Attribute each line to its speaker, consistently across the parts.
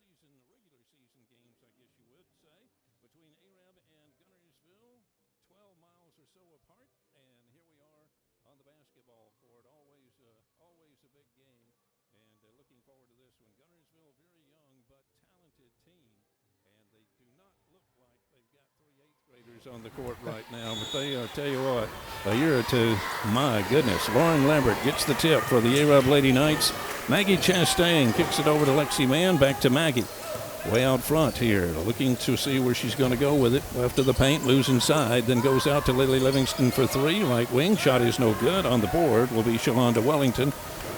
Speaker 1: regular season games, I guess you would say, between Arab and Guntersville, 12 miles or so apart. And here we are on the basketball court. Always a big game. And looking forward to this one. Guntersville, very young but talented team. And they do not look like they've got three eighth graders on the court right now. But they, tell you what, a year or two, my goodness. Lauren Lambert gets the tip for the Arab Lady Knights. Maggie Chastain kicks it over to Lexi Mann. Back to Maggie. Way out front here, looking to see where she's going to go with it. Left of the paint, losing side, then goes out to Lily Livingston for three. Right wing, shot is no good. On the board will be Shalonda Wellington,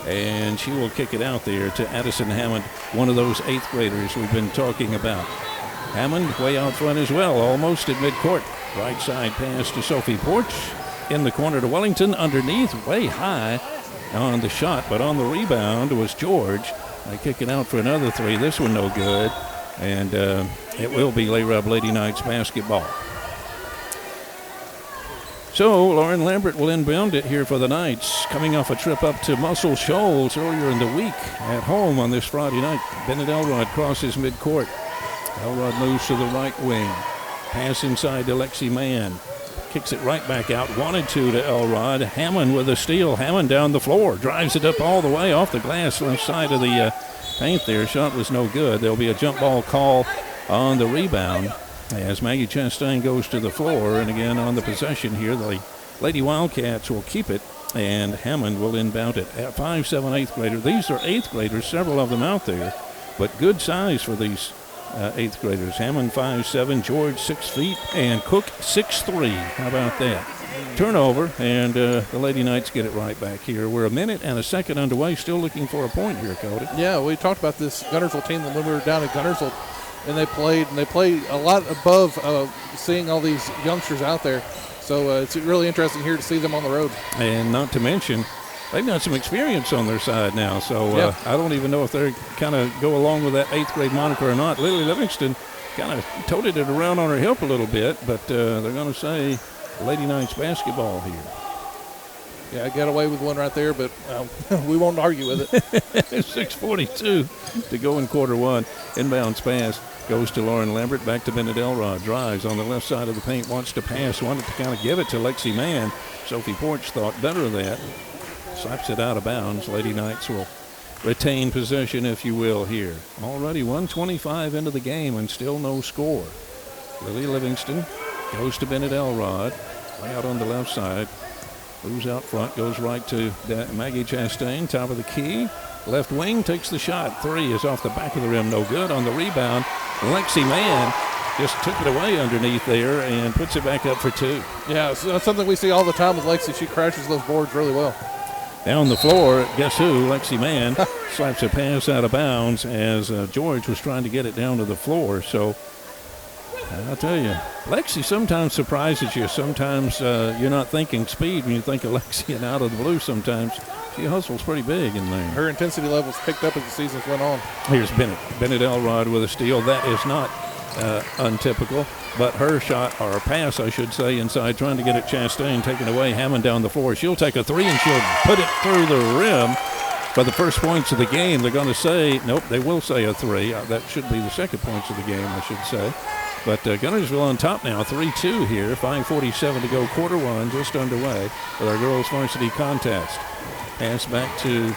Speaker 1: and she will kick it out there to Addison Hammond, one of those eighth graders we've been talking about. Hammond way out front as well, almost at midcourt. Right side pass to Sophie Porch. In the corner to Wellington, underneath, way high on the shot, but on the rebound was George. They kick it out for another three. This one no good. And it will be Arab Lady Knights basketball. So Lauren Lambert will inbound it here for the Knights, coming off a trip up to Muscle Shoals earlier in the week at home on this Friday night. Bennett Elrod crosses midcourt. Elrod moves to the right wing. Pass inside to Lexi Mann. Kicks it right back out. Wanted to Elrod. Hammond with a steal. Hammond down the floor. Drives it up all the way off the glass left side of the paint there. Shot was no good. There'll be a jump ball call on the rebound as Maggie Chastain goes to the floor. And again on the possession here, the Lady Wildcats will keep it, and Hammond will inbound it. At 5'7", 8th grader. These are 8th graders, several of them out there, but good size for these 8th graders. Hammond 5'7", George 6 feet, and Cook 6'3". How about that? Turnover, and the Lady Knights get it right back here. We're a minute and a second underway, still looking for a point here, Cody.
Speaker 2: Yeah, we talked about this Guntersville team when we were down at Guntersville, and they played a lot above seeing all these youngsters out there. So it's really interesting here to see them on the road. And
Speaker 1: not to mention, they've got some experience on their side now, so
Speaker 2: yeah.
Speaker 1: I don't even know if they're kind of go along with that 8th grade moniker or not. Lily Livingston kind of toted it around on her hip a little bit, but they're going to say Lady Knights basketball here.
Speaker 2: Yeah, I got away with one right there, but we won't argue with it.
Speaker 1: 6:42 to go in quarter one. Inbounds pass goes to Lauren Lambert, back to Bennett Elrod. Drives on the left side of the paint, wants to pass, wanted to kind of give it to Lexi Mann. Sophie Porch thought better of that. Slaps it out of bounds. Lady Knights will retain possession, if you will, here. Already 1:25 into the game and still no score. Lily Livingston goes to Bennett Elrod, way out on the left side. Moves out front, goes right to Maggie Chastain, top of the key. Left wing takes the shot. Three is off the back of the rim, no good. On the rebound, Lexi Mann just took it away underneath there and puts it back up for two.
Speaker 2: Yeah, so that's something we see all the time with Lexi. She crashes those boards really well.
Speaker 1: Down the floor, guess who? Lexi Mann slaps a pass out of bounds as George was trying to get it down to the floor. So I'll tell you, Lexi sometimes surprises you. Sometimes you're not thinking speed when you think of Lexi, and out of the blue sometimes she hustles pretty big in there.
Speaker 2: Her intensity levels picked up as the seasons went on.
Speaker 1: Here's Bennett Elrod with a steal. That is not untypical, but her shot, or pass I should say, inside, trying to get it Chastain, taken away. Hammond down the floor. She'll take a three and she'll put it through the rim for the first points of the game. They're going to say, nope, they will say a three. That should be the second points of the game, I should say. But Guntersville on top now, 3-2 here, 5:47 to go, quarter one just underway with our girls varsity contest. Pass back to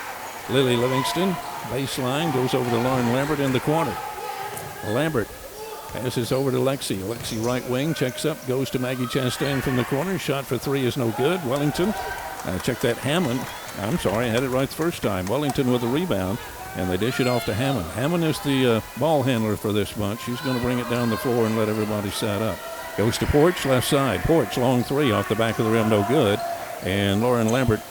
Speaker 1: Lily Livingston. Baseline goes over to Lauren Lambert in the corner. Lambert passes over to Lexi. Lexi right wing, checks up, goes to Maggie Chastain from the corner. Shot for three is no good. Wellington, check that, Hammond. I'm sorry, I had it right the first time. Wellington with the rebound, and they dish it off to Hammond. Hammond is the ball handler for this bunch. She's going to bring it down the floor and let everybody set up. Goes to Porch, left side. Porch, long three off the back of the rim, no good. And Lauren Lambert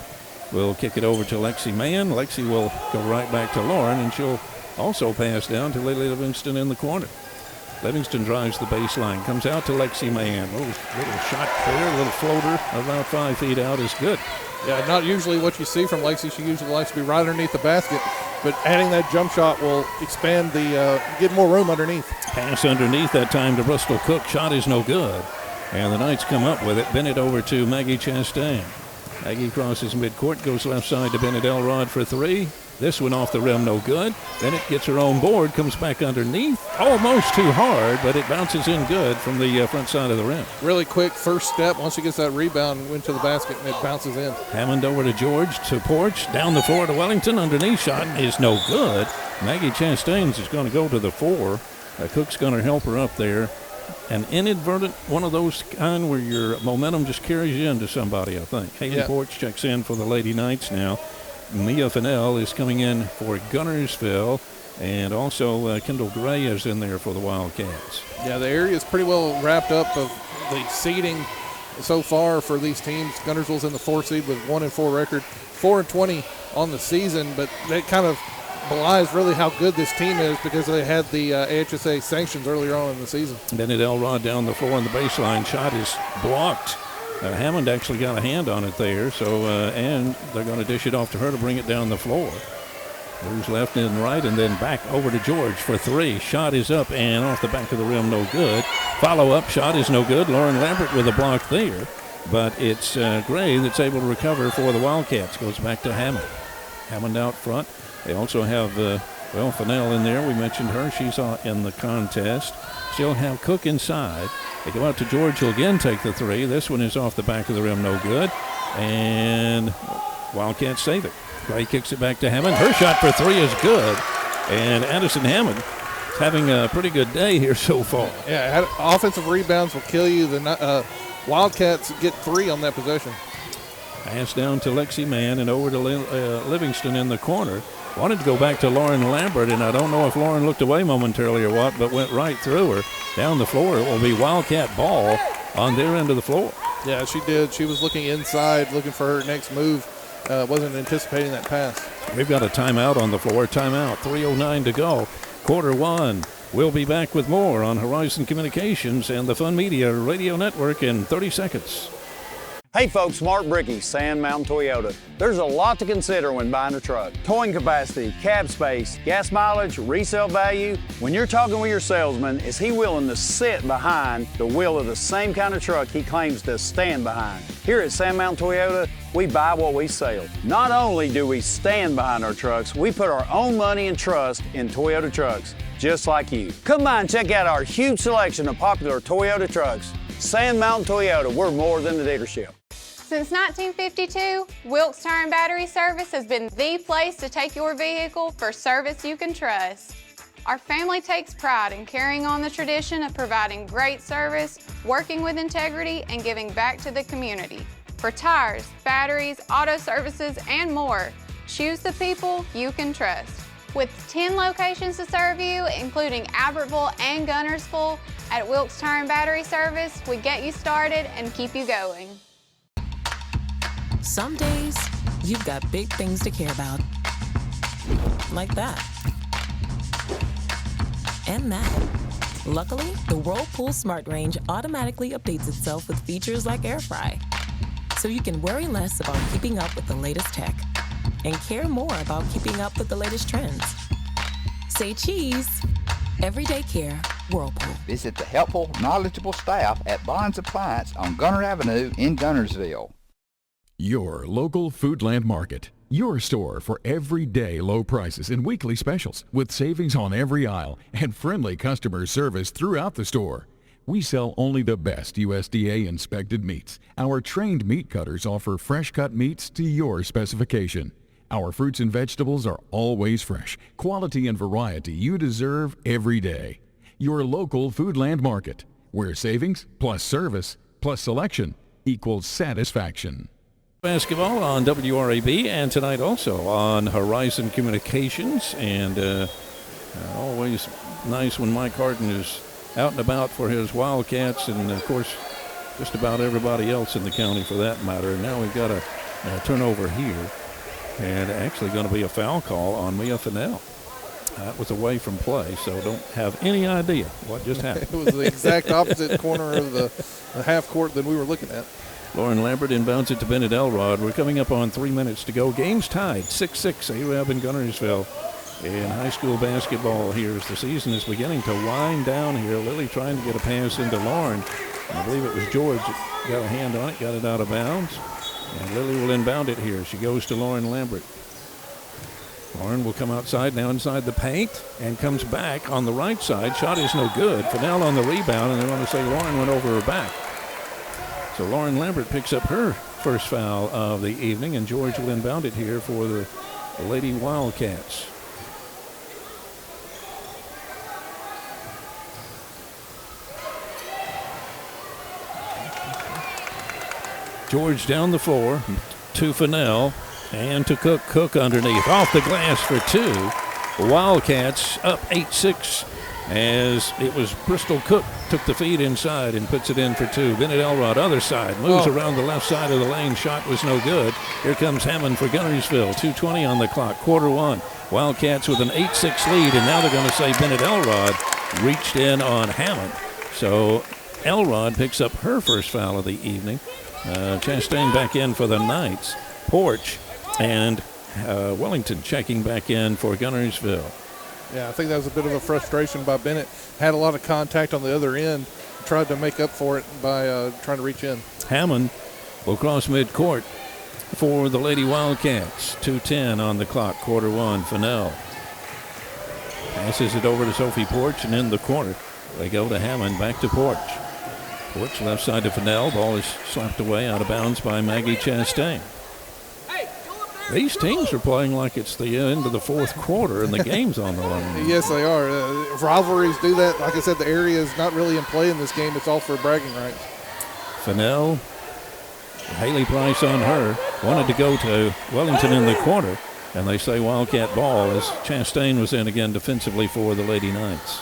Speaker 1: will kick it over to Lexi Mann. Lexi will go right back to Lauren, and she'll also pass down to Lily Livingston in the corner. Livingston drives the baseline, comes out to Lexi Mann. Little shot clear, little floater about 5 feet out is good.
Speaker 2: Yeah, not usually what you see from Lexi. She usually likes to be right underneath the basket, but adding that jump shot will expand get more room underneath.
Speaker 1: Pass underneath that time to Bristol Cook. Shot is no good. And the Knights come up with it. Bennett over to Maggie Chastain. Maggie crosses midcourt, goes left side to Bennett Elrod for three. This one off the rim, no good. Bennett gets her own board, comes back underneath. Almost too hard, but it bounces in good from the front side of the rim.
Speaker 2: Really quick first step. Once she gets that rebound, went to the basket, and it bounces in.
Speaker 1: Hammond over to George, to Porch, down the floor to Wellington. Underneath shot is no good. Maggie Chastains is going to go to the four. Cook's going to help her up there. An inadvertent, one of those kind where your momentum just carries you into somebody, I think. Haley Porch checks in for the Lady Knights now. Mia Fennell is coming in for Guntersville, and also Kendall Gray is in there for the Wildcats.
Speaker 2: Yeah, the area is pretty well wrapped up of the seeding so far for these teams. Guntersville's in the 4 seed with 1-4 record, 4-20 on the season, but that kind of belies really how good this team is because they had the AHSA sanctions earlier on in the season.
Speaker 1: Bennett Elrod down the floor on the baseline. Shot is blocked. Hammond actually got a hand on it there, so and they're going to dish it off to her to bring it down the floor. Moves left and right, and then back over to George for three. Shot is up and off the back of the rim, no good. Follow-up shot is no good. Lauren Lambert with a block there, but it's Gray that's able to recover for the Wildcats. Goes back to Hammond. Hammond out front. They also have, Fennell in there. We mentioned her. She's in the contest. Still have Cook inside. They go out to George. He'll again take the three. This one is off the back of the rim, no good. And Wildcats save it. Gray kicks it back to Hammond. Her shot for three is good. And Addison Hammond is having a pretty good day here so far.
Speaker 2: Yeah, offensive rebounds will kill you. The Wildcats get three on that possession.
Speaker 1: Pass down to Lexi Mann and over to Livingston in the corner. Wanted to go back to Lauren Lambert, and I don't know if Lauren looked away momentarily or what, but went right through her. Down the floor, it will be Wildcat ball on their end of the floor.
Speaker 2: Yeah, she did. She was looking inside, looking for her next move. Wasn't anticipating that pass.
Speaker 1: We've got a timeout on the floor. Timeout, 3:09 to go. Quarter one. We'll be back with more on Horizon Communications and the Fun Media Radio Network in 30 seconds.
Speaker 3: Hey folks, Mark Brickey, Sand Mountain Toyota. There's a lot to consider when buying a truck. Towing capacity, cab space, gas mileage, resale value. When you're talking with your salesman, is he willing to sit behind the wheel of the same kind of truck he claims to stand behind? Here at Sand Mountain Toyota, we buy what we sell. Not only do we stand behind our trucks, we put our own money and trust in Toyota trucks, just like you. Come by and check out our huge selection of popular Toyota trucks. Sand Mountain Toyota, we're more than a dealership.
Speaker 4: Since 1952, Wilkes Tire and Battery Service has been the place to take your vehicle for service you can trust. Our family takes pride in carrying on the tradition of providing great service, working with integrity, and giving back to the community. For tires, batteries, auto services, and more, choose the people you can trust. With 10 locations to serve you, including Albertville and Guntersville, at Wilkes Tire and Battery Service, we get you started and keep you going.
Speaker 5: Some days, you've got big things to care about. Like that. And that. Luckily, the Whirlpool Smart Range automatically updates itself with features like Air Fry. So you can worry less about keeping up with the latest tech and care more about keeping up with the latest trends. Say cheese. Everyday care, Whirlpool.
Speaker 6: Visit the helpful, knowledgeable staff at Bonds Appliance on Gunter Avenue in Guntersville.
Speaker 7: Your local Foodland Market. Your store for everyday low prices and weekly specials with savings on every aisle and friendly customer service throughout the store. We sell only the best USDA inspected meats. Our trained meat cutters offer fresh cut meats to your specification. Our fruits and vegetables are always fresh, quality and variety you deserve every day. Your local Foodland Market, where savings plus service plus selection equals satisfaction.
Speaker 1: Basketball on WRAB and tonight also on Horizon Communications, and always nice when Mike Harden is out and about for his Wildcats, and of course just about everybody else in the county for that matter. And now we've got a turnover here, and actually going to be a foul call on Mia Fennell. That was away from play, so don't have any idea what just happened.
Speaker 2: It was the exact opposite corner of the half court that we were looking at.
Speaker 1: Lauren Lambert inbounds it to Bennett Elrod. We're coming up on 3 minutes to go. Game's tied, 6-6, Arab in Guntersville. In high school basketball here as the season is beginning to wind down here. Lily trying to get a pass into Lauren. I believe it was George that got a hand on it, got it out of bounds. And Lily will inbound it here. She goes to Lauren Lambert. Lauren will come outside, now inside the paint, and comes back on the right side. Shot is no good. Fennell on the rebound, and they want to say Lauren went over her back. So Lauren Lambert picks up her first foul of the evening, and George will inbound it here for the Lady Wildcats. George down the floor to Fennell and to Cook. Cook underneath. Off the glass for two. Wildcats up 8-6 as it was Bristol Cook took the feed inside and puts it in for two. Bennett Elrod, other side, moves around the left side of the lane. Shot was no good. Here comes Hammond for Guntersville. 2:20 on the clock. Quarter one. Wildcats with an 8-6 lead, and now they're going to say Bennett Elrod reached in on Hammond. So Elrod picks up her first foul of the evening. Chastain back in for the Knights. Porch and Wellington checking back in for Guntersville.
Speaker 2: Yeah, I think that was a bit of a frustration by Bennett. Had a lot of contact on the other end. Tried to make up for it by trying to reach in.
Speaker 1: Hammond will cross midcourt for the Lady Wildcats. 2:10 on the clock, quarter one. Fennell passes it over to Sophie Porch, and in the corner they go to Hammond, back to Porch. Porch left side to Fennell. Ball is slapped away out of bounds by Maggie Chastain. These teams are playing like it's the end of the fourth quarter and the game's on the line.
Speaker 2: Yes, they are. Rivalries do that. Like I said, the area is not really in play in this game. It's all for bragging rights.
Speaker 1: Fennell, Haley Price on her, wanted to go to Wellington in the corner, and they say Wildcat ball as Chastain was in again defensively for the Lady Knights.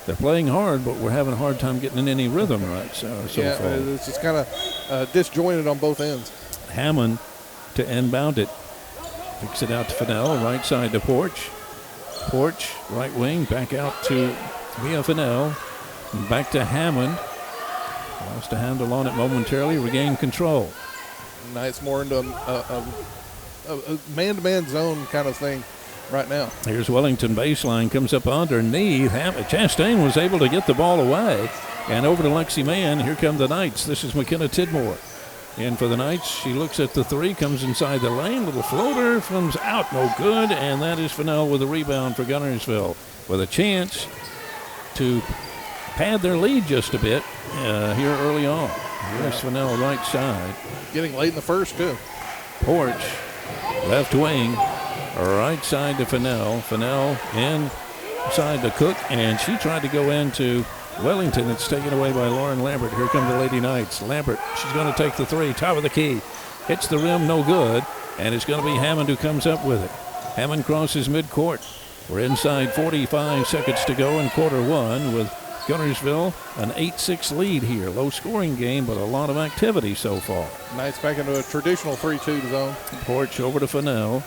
Speaker 1: They're playing hard, but we're having a hard time getting in any rhythm right so far.
Speaker 2: It's just kind of disjointed on both ends.
Speaker 1: Hammond to inbound it. Picks it out to Fennell, right side to Porch. Porch, right wing, back out to Mia Fennell. Back to Hammond. Lost a handle on it momentarily, regained control.
Speaker 2: Knights more into a man-to-man zone kind of thing right now.
Speaker 1: Here's Wellington baseline, comes up underneath. Chastain was able to get the ball away. And over to Lexi Mann. Here come the Knights. This is McKenna Tidmore. In for the Knights, she looks at the three, comes inside the lane, little floater, comes out, no good, and that is Fennell with a rebound for Guntersville with a chance to pad their lead just a bit here early on. Here's Fennell right side.
Speaker 2: Getting late in the first, too.
Speaker 1: Porch, left wing, right side to Fennell. Fennell inside to Cook, and she tried to go into Wellington. It's taken away by Lauren Lambert. Here come the Lady Knights. Lambert, she's going to take the three, top of the key. Hits the rim, no good, and it's going to be Hammond who comes up with it. Hammond crosses midcourt. We're inside 45 seconds to go in quarter one with Guntersville an 8-6 lead here. Low scoring game, but a lot of activity so far.
Speaker 2: Knights back into a traditional 3-2 zone.
Speaker 1: Porch over to Fennell.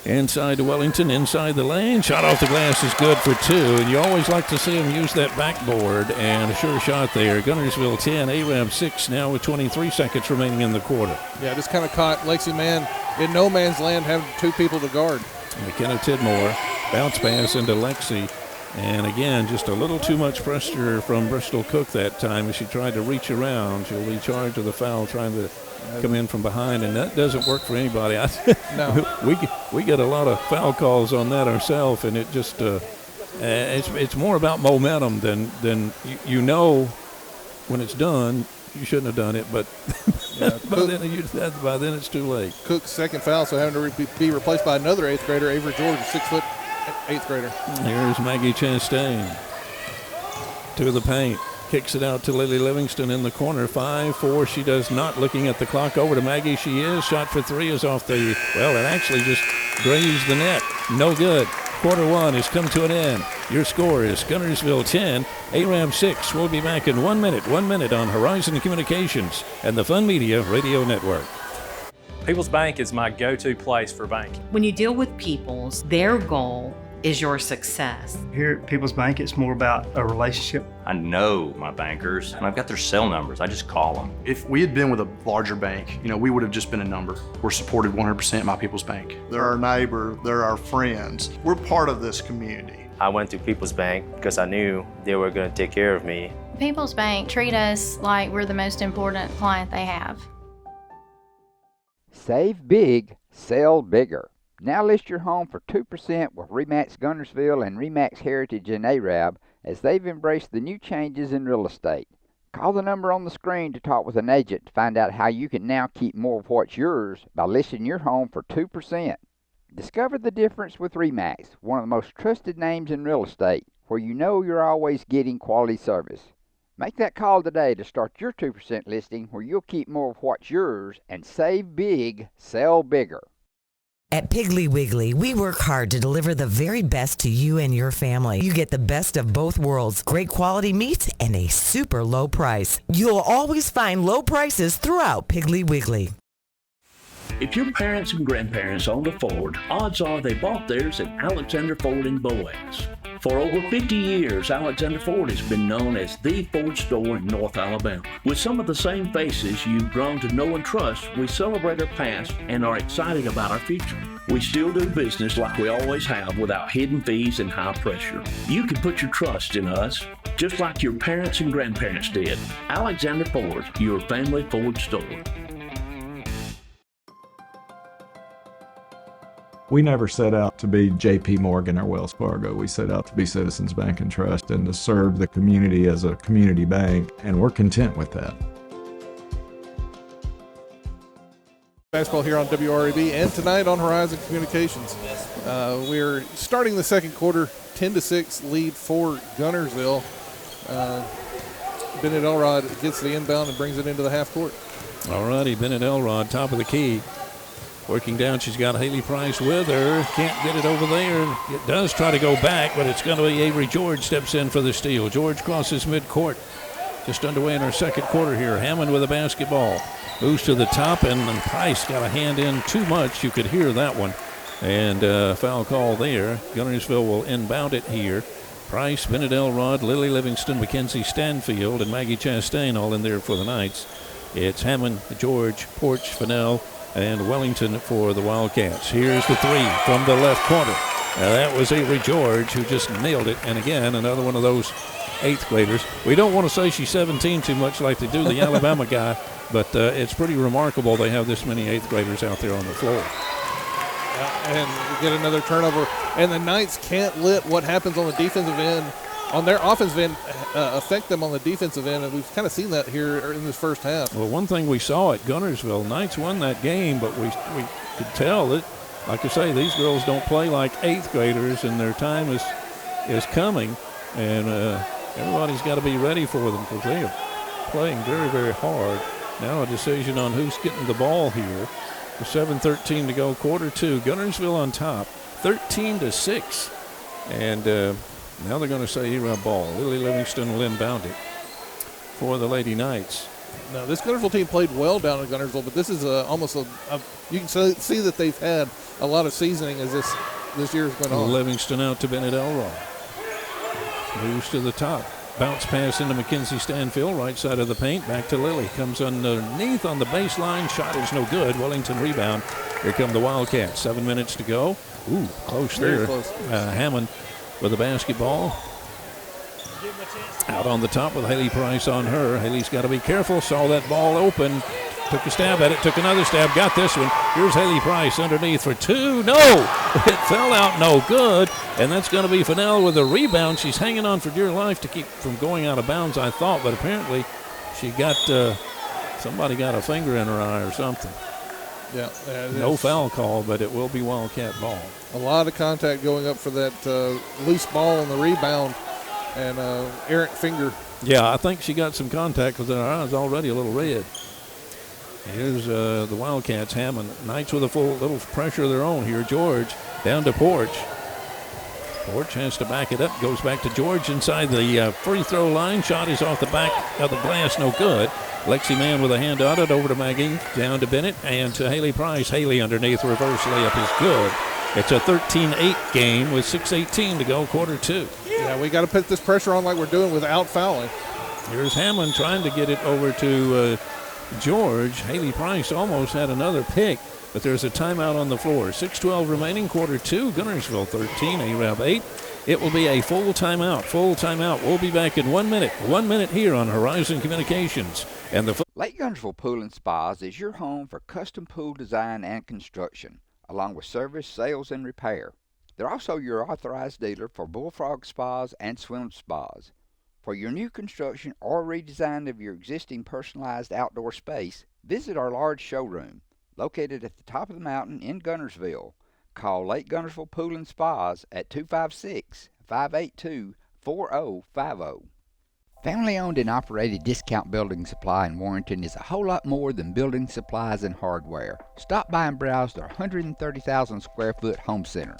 Speaker 1: Inside to Wellington, inside the lane. Shot off the glass is good for two. And you always like to see him use that backboard. And a sure shot there. Guntersville 10, ARAM 6 now with 23 seconds remaining in the quarter.
Speaker 2: Yeah, just kind of caught Lexi Mann in no man's land, having two people to guard.
Speaker 1: McKenna Tidmore, bounce pass into Lexi. And again, just a little too much pressure from Bristol Cook that time as she tried to reach around. She'll be charged with a foul trying to come in from behind, and that doesn't work for anybody.
Speaker 2: No.
Speaker 1: We get a lot of foul calls on that ourselves, and it just it's more about momentum than you know when it's done. You shouldn't have done it, but by then it's too late.
Speaker 2: Cook's second foul, so having to be replaced by another 8th grader, Avery George, a 6-foot 8th grader.
Speaker 1: Here's Maggie Chastain to the paint. Kicks it out to Lily Livingston in the corner. 5-4. She does not. Looking at the clock. Over to Maggie. She is. Shot for three is off the, well, it actually just grazed the net. No good. Quarter one has come to an end. Your score is Guntersville 10, ARAM 6. We'll be back in 1 minute. 1 minute on Horizon Communications and the Fun Media Radio Network.
Speaker 8: People's Bank is my go-to place for banking.
Speaker 9: When you deal with people's, their goal is your success.
Speaker 10: Here at People's Bank, it's more about a relationship.
Speaker 11: I know my bankers, and I've got their cell numbers. I just call them.
Speaker 12: If we had been with a larger bank, we would have just been a number. We're supported 100% by People's Bank.
Speaker 13: They're our neighbor, they're our friends. We're part of this community.
Speaker 14: I went to People's Bank because I knew they were going to take care of me People's Bank treat us like we're the most important client they have.
Speaker 6: Save big, sell bigger. Now list your home for 2% with RE/MAX Guntersville and RE/MAX Heritage in Arab as they've embraced the new changes in real estate. Call the number on the screen to talk with an agent to find out how you can now keep more of what's yours by listing your home for 2%. Discover the difference with RE/MAX, one of the most trusted names in real estate, where you know you're always getting quality service. Make that call today to start your 2% listing where you'll keep more of what's yours and save big, sell bigger.
Speaker 15: At Piggly Wiggly, we work hard to deliver the very best to you and your family. You get the best of both worlds, great quality meats and a super low price. You'll always find low prices throughout Piggly Wiggly.
Speaker 16: If your parents and grandparents owned a Ford, odds are they bought theirs at Alexander Ford in Boaz. For over 50 years, Alexander Ford has been known as the Ford store in North Alabama. With some of the same faces you've grown to know and trust, we celebrate our past and are excited about our future. We still do business like we always have without hidden fees and high pressure. You can put your trust in us, just like your parents and grandparents did. Alexander Ford, your family Ford store.
Speaker 17: We never set out to be J.P. Morgan or Wells Fargo. We set out to be Citizens Bank and Trust and to serve the community as a community bank, and we're content with that.
Speaker 2: Basketball here on WRAB and tonight on Horizon Communications. We're starting the second quarter, 10-6 lead for Guntersville. Bennett Elrod gets the inbound and brings it into the half court.
Speaker 1: All righty, Bennett Elrod, top of the key. Working down, she's got Haley Price with her. Can't get it over there. It does try to go back, but it's going to be Avery George steps in for the steal. George crosses midcourt. Just underway in our second quarter here. Hammond with a basketball. Moves to the top, and Price got a hand in too much. You could hear that one. And foul call there. Guntersville will inbound it here. Price, Bennett Elrod, Lily Livingston, Mackenzie Stanfield, and Maggie Chastain all in there for the Knights. It's Hammond, George, Porch, Fennell, and Wellington for the Wildcats. Here's the three from the left corner. Now that was Avery George who just nailed it. And again, another one of those eighth graders. We don't want to say she's 17 too much like they do the Alabama guy, but it's pretty remarkable they have this many eighth graders out there on the floor.
Speaker 2: And we get another turnover. And the Knights can't let what happens on the defensive end, on their offensive end, affect them on the defensive end, and we've kind of seen that here in this first half.
Speaker 1: Well, one thing we saw at Guntersville, Knights won that game, but we could tell that, like I say, these girls don't play like eighth graders, and their time is coming, and everybody's got to be ready for them because they are playing very, very hard. Now a decision on who's getting the ball here. With 7:13 to go, quarter two. Guntersville on top, 13-6, and now they're going to say Arab ball. Lily Livingston will inbound it for the Lady Knights.
Speaker 2: Now, this Guntersville team played well down in Guntersville, but this is almost you can see that they've had a lot of seasoning as this year's gone on.
Speaker 1: Livingston out to Bennett Elrod. Moves to the top. Bounce pass into Mackenzie Stanfield, right side of the paint. Back to Lily. Comes underneath on the baseline. Shot is no good. Wellington rebound. Here come the Wildcats. 7 minutes to go. Ooh, close there.
Speaker 2: Very close.
Speaker 1: Hammond with the basketball. Out on the top with Haley Price on her. Haley's got to be careful. Saw that ball open. Took a stab at it. Took another stab. Got this one. Here's Haley Price underneath for two. No! It fell out no good. And that's going to be Fennell with a rebound. She's hanging on for dear life to keep from going out of bounds, I thought. But apparently she got somebody got a finger in her eye or something.
Speaker 2: Yeah.
Speaker 1: No foul call, but it will be Wildcat ball.
Speaker 2: A lot of contact going up for that loose ball on the rebound, and errant finger.
Speaker 1: Yeah, I think she got some contact because her eye's already a little red. Here's the Wildcats. Hammond. Knights with a full little pressure of their own here. George down to Porch. Porch has to back it up. Goes back to George inside the free throw line. Shot is off the back of the glass. No good. Lexi Mann with a hand on it. Over to Maggie. Down to Bennett. And to Haley Price. Haley underneath. Reverse layup is good. It's a 13-8 game with 6:18 to go. Quarter two.
Speaker 2: Yeah, we got to put this pressure on like we're doing without fouling.
Speaker 1: Here's Hammond trying to get it over to George. Haley Price almost had another pick, but there's a timeout on the floor. 6:12 remaining, quarter two. Guntersville 13, Arab 8. It will be a full timeout. We'll be back in 1 minute. 1 minute here on Horizon Communications. And the
Speaker 6: Lake Guntersville Pool and Spas is your home for custom pool design and construction, along with service, sales, and repair. They're also your authorized dealer for bullfrog spas and swim spas. For your new construction or redesign of your existing personalized outdoor space, visit our large showroom, located at the top of the mountain in Guntersville. Call Lake Guntersville Pool and Spas at 256-582-4050. Family-owned and operated Discount Building Supply in Warrenton is a whole lot more than building supplies and hardware. Stop by and browse their 130,000 square foot home center.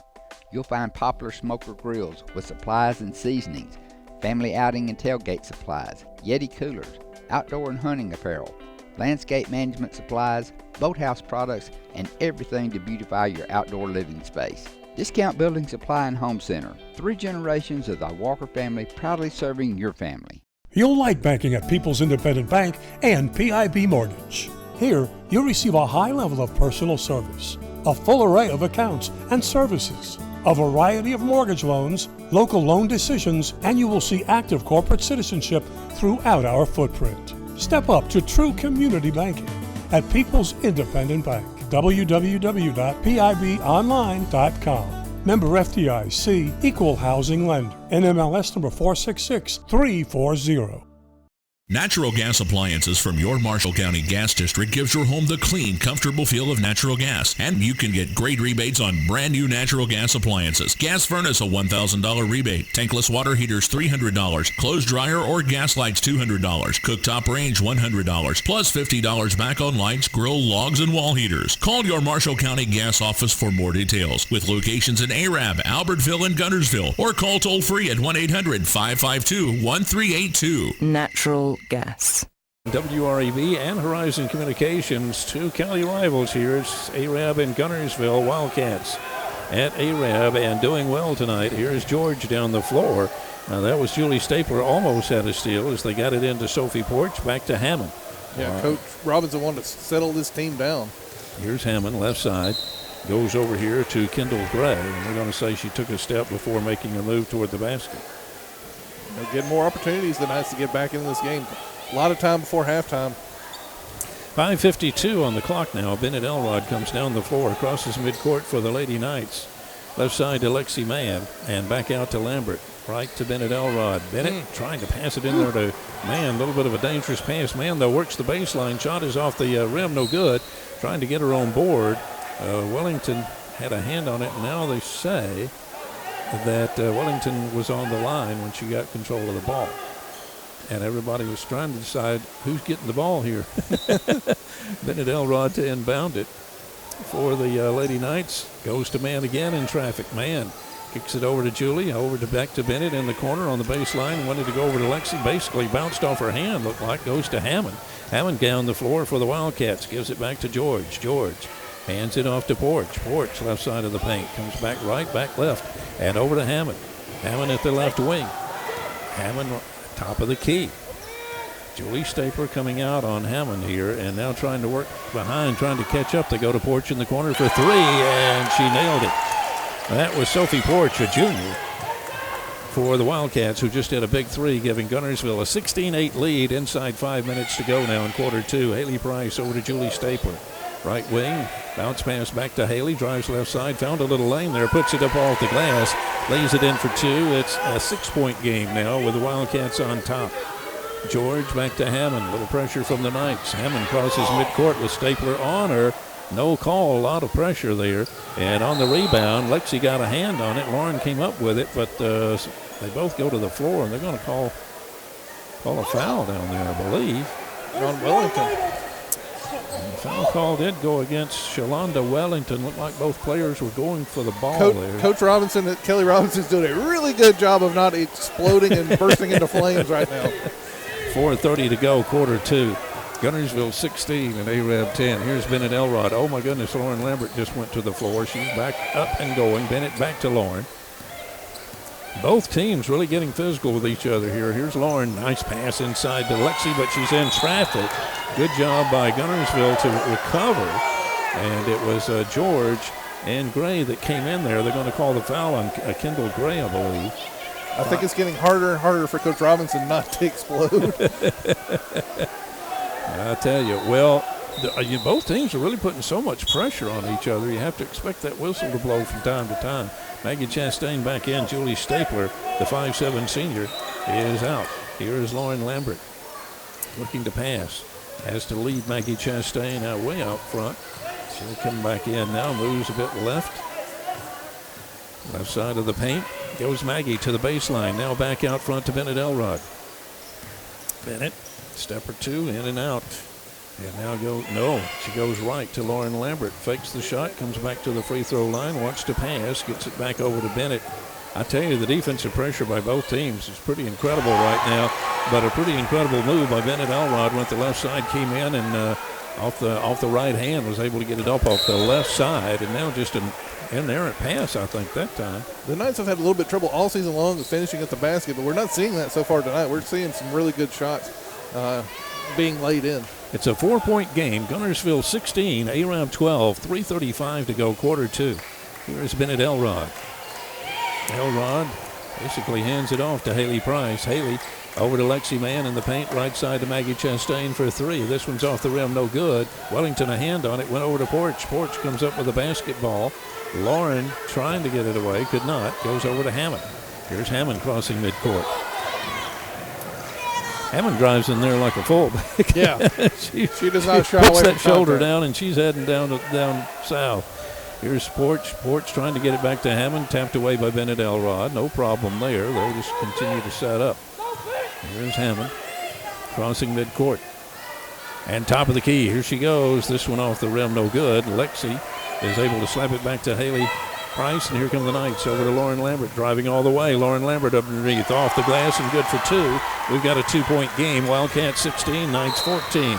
Speaker 6: You'll find popular smoker grills with supplies and seasonings, family outing and tailgate supplies, Yeti coolers, outdoor and hunting apparel, landscape management supplies, boathouse products, and everything to beautify your outdoor living space. Discount Building Supply and Home Center. 3 generations of the Walker family proudly serving your family.
Speaker 18: You'll like banking at People's Independent Bank and PIB Mortgage. Here, you'll receive a high level of personal service, a full array of accounts and services, a variety of mortgage loans, local loan decisions, and you will see active corporate citizenship throughout our footprint. Step up to true community banking at People's Independent Bank. www.pibonline.com. Member FDIC, Equal Housing Lender. NMLS number 466340.
Speaker 19: Natural gas appliances from your Marshall County Gas District gives your home the clean, comfortable feel of natural gas. And you can get great rebates on brand new natural gas appliances. Gas furnace, a $1,000 rebate. Tankless water heaters, $300. Clothes dryer or gas lights, $200. Cooktop range, $100. Plus $50 back on lights, grill, logs, and wall heaters. Call your Marshall County Gas office for more details. With locations in Arab, Albertville, and Guntersville. Or call toll free at 1-800-552-1382.
Speaker 5: Natural gas.
Speaker 1: WREV and Horizon Communications, 2 county rivals here. It's Arab and Guntersville Wildcats at Arab and doing well tonight. Here's George down the floor. Now that was Julie Stapler, almost had a steal as they got it into Sophie Porch, back to Hammond.
Speaker 2: Yeah, Coach Robinson wanted to settle this team down.
Speaker 1: Here's Hammond, left side. Goes over here to Kendall Gray, and we're going to say she took a step before making a move toward the basket.
Speaker 2: They'll get more opportunities tonight to get back into this game. A lot of time before halftime.
Speaker 1: 5:52 on the clock now. Bennett Elrod comes down the floor, crosses midcourt for the Lady Knights. Left side to Lexi Mann, and back out to Lambert. Right to Bennett Elrod. Bennett trying to pass it in there to Mann. A little bit of a dangerous pass. Mann, though, works the baseline. Shot is off the rim, no good. Trying to get her on board. Wellington had a hand on it. Now they say that Wellington was on the line when she got control of the ball. And everybody was trying to decide who's getting the ball here. Bennett Elrod to inbound it for the Lady Knights. Goes to Mann again in traffic. Mann kicks it over to Julie, back to Bennett in the corner on the baseline. Wanted to go over to Lexi. Basically bounced off her hand, looked like. Goes to Hammond. Hammond down the floor for the Wildcats. Gives it back to George. George hands it off to Porch. Porch, left side of the paint. Comes back right, back left. And over to Hammond. Hammond at the left wing. Hammond top of the key. Julie Stapler coming out on Hammond here and now trying to work behind, trying to catch up. They go to Porch in the corner for 3, and she nailed it. That was Sophie Porch, a junior, for the Wildcats, who just hit a big 3, giving Guntersville a 16-8 lead. Inside 5 minutes to go now in quarter 2. Haley Price over to Julie Stapler. Right wing, bounce pass back to Haley, drives left side, found a little lane there, puts it up off the glass, lays it in for 2. It's a 6-point game now with the Wildcats on top. George back to Hammond, little pressure from the Knights. Hammond crosses midcourt with Stapler on her. No call, a lot of pressure there. And on the rebound, Lexi got a hand on it. Lauren came up with it, but they both go to the floor, and they're going to call a foul down there, I believe.
Speaker 2: On Wellington.
Speaker 1: And the foul call did go against Shalonda Wellington. Looked like both players were going for the ball there.
Speaker 2: Coach Robinson, Kelly Robinson's doing a really good job of not exploding and bursting into flames right now.
Speaker 1: 4:30 to go, quarter 2. Guntersville 16 and Arab 10. Here's Bennett Elrod. Oh, my goodness, Lauren Lambert just went to the floor. She's back up and going. Bennett back to Lauren. Both teams really getting physical with each other here. Here's Lauren. Nice pass inside to Lexi, but she's in traffic. Good job by Guntersville to recover. And it was George and Gray that came in there. They're going to call the foul on Kendall Gray, I believe.
Speaker 2: I think it's getting harder and harder for Coach Robinson not to explode.
Speaker 1: I tell you, well, both teams are really putting so much pressure on each other. You have to expect that whistle to blow from time to time. Maggie Chastain back in. Julie Stapler, the 5'7" senior, is out. Here is Lauren Lambert looking to pass. Has to lead Maggie Chastain out way out front. She'll come back in now, moves a bit left. Left side of the paint. Goes Maggie to the baseline. Now back out front to Bennett Elrod. Bennett, step or two, in and out. And now she goes right to Lauren Lambert. Fakes the shot, comes back to the free throw line, wants to pass, gets it back over to Bennett. I tell you, the defensive pressure by both teams is pretty incredible right now, but a pretty incredible move by Bennett Elrod. Went the left side, came in, and off the right hand was able to get it up off the left side, and now just an inerrant pass, I think, that time.
Speaker 2: The Knights have had a little bit of trouble all season long with finishing at the basket, but we're not seeing that so far tonight. We're seeing some really good shots being laid in.
Speaker 1: It's a 4-point game. Guntersville 16, Arab 12, 3:35 to go, quarter two. Here is Bennett Elrod. Elrod basically hands it off to Haley Price. Haley over to Lexi Mann in the paint, right side to Maggie Chastain for three. This one's off the rim, no good. Wellington a hand on it, went over to Porch. Porch comes up with a basketball. Lauren trying to get it away, could not. Goes over to Hammond. Here's Hammond crossing midcourt. Hammond drives in there like a fullback.
Speaker 2: Yeah, she does not shy away
Speaker 1: puts
Speaker 2: from
Speaker 1: that shoulder
Speaker 2: contact.
Speaker 1: down, and she's heading down south. Here's Porch. Porch trying to get it back to Hammond. Tapped away by Bennett Elrod. No problem there. They'll just continue to set up. Here's Hammond crossing midcourt. And top of the key. Here she goes. This one off the rim, no good. Lexi is able to slap it back to Haley Price, and here come the Knights over to Lauren Lambert, driving all the way. Lauren Lambert underneath, off the glass, and good for two. We've got a 2-point game. Wildcats 16, Knights 14.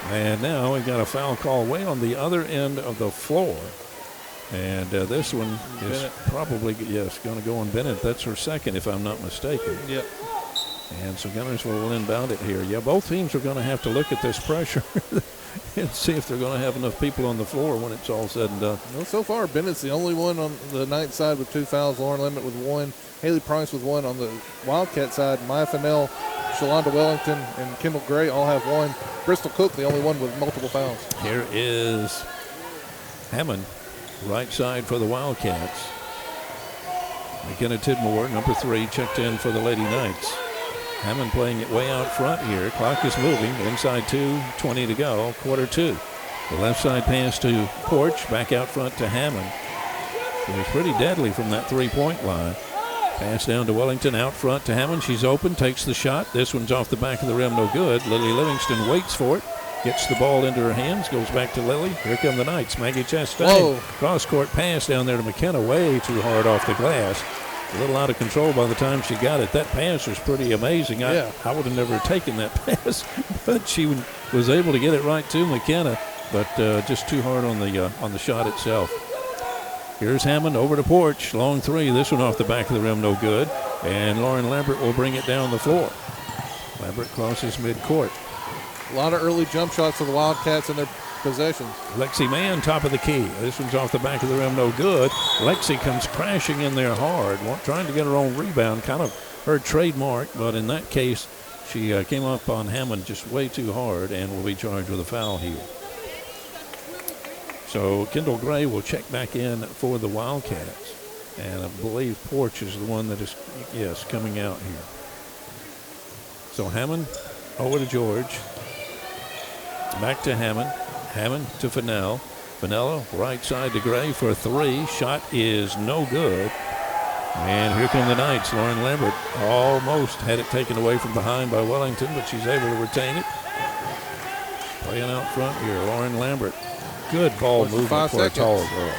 Speaker 1: And now we've got a foul call way on the other end of the floor. And this one is probably, going to go on Bennett. That's her second, if I'm not mistaken.
Speaker 2: Yep.
Speaker 1: And so Guntersville will inbound it here. Yeah, both teams are going to have to look at this pressure and see if they're going to have enough people on the floor when it's all said and done.
Speaker 2: Well, so far, Bennett's the only one on the Knights side with 2 fouls. Lauren Lambert with 1. Haley Price with 1 on the Wildcat side. Maya Fennell, Shalonda Wellington, and Kendall Gray all have 1. Bristol Cook, the only one with multiple fouls.
Speaker 1: Here is Hammond, right side for the Wildcats. McKenna Tidmore, number 3, checked in for the Lady Knights. Hammond playing it way out front here. Clock is moving. Inside 2:20 to go. Quarter 2. The left side pass to Porch. Back out front to Hammond. It was pretty deadly from that 3-point line. Pass down to Wellington. Out front to Hammond. She's open. Takes the shot. This one's off the back of the rim. No good. Lily Livingston waits for it. Gets the ball into her hands. Goes back to Lily. Here come the Knights. Maggie Chastain. Cross-court pass down there to McKenna. Way too hard off the glass. A little out of control by the time she got it. That pass was pretty amazing. I would have never taken that pass, but she was able to get it right to McKenna, but just too hard on the shot itself. Here's Hammond over to Porch. Long 3. This one off the back of the rim, no good. And Lauren Lambert will bring it down the floor. Lambert crosses midcourt.
Speaker 2: A lot of early jump shots for the Wildcats in their possessions.
Speaker 1: Lexi Mann, top of the key. This one's off the back of the rim, no good. Lexi comes crashing in there hard, trying to get her own rebound, kind of her trademark, but in that case, she came up on Hammond just way too hard and will be charged with a foul here. So Kendall Gray will check back in for the Wildcats, and I believe Porch is the one that is, coming out here. So Hammond over to George. Back to Hammond. Hammond to Fennell. Fennell right side to Gray for 3. Shot is no good. And here come the Knights. Lauren Lambert almost had it taken away from behind by Wellington, but she's able to retain it. Playing out front here, Lauren Lambert. Good ball movement for a taller girl.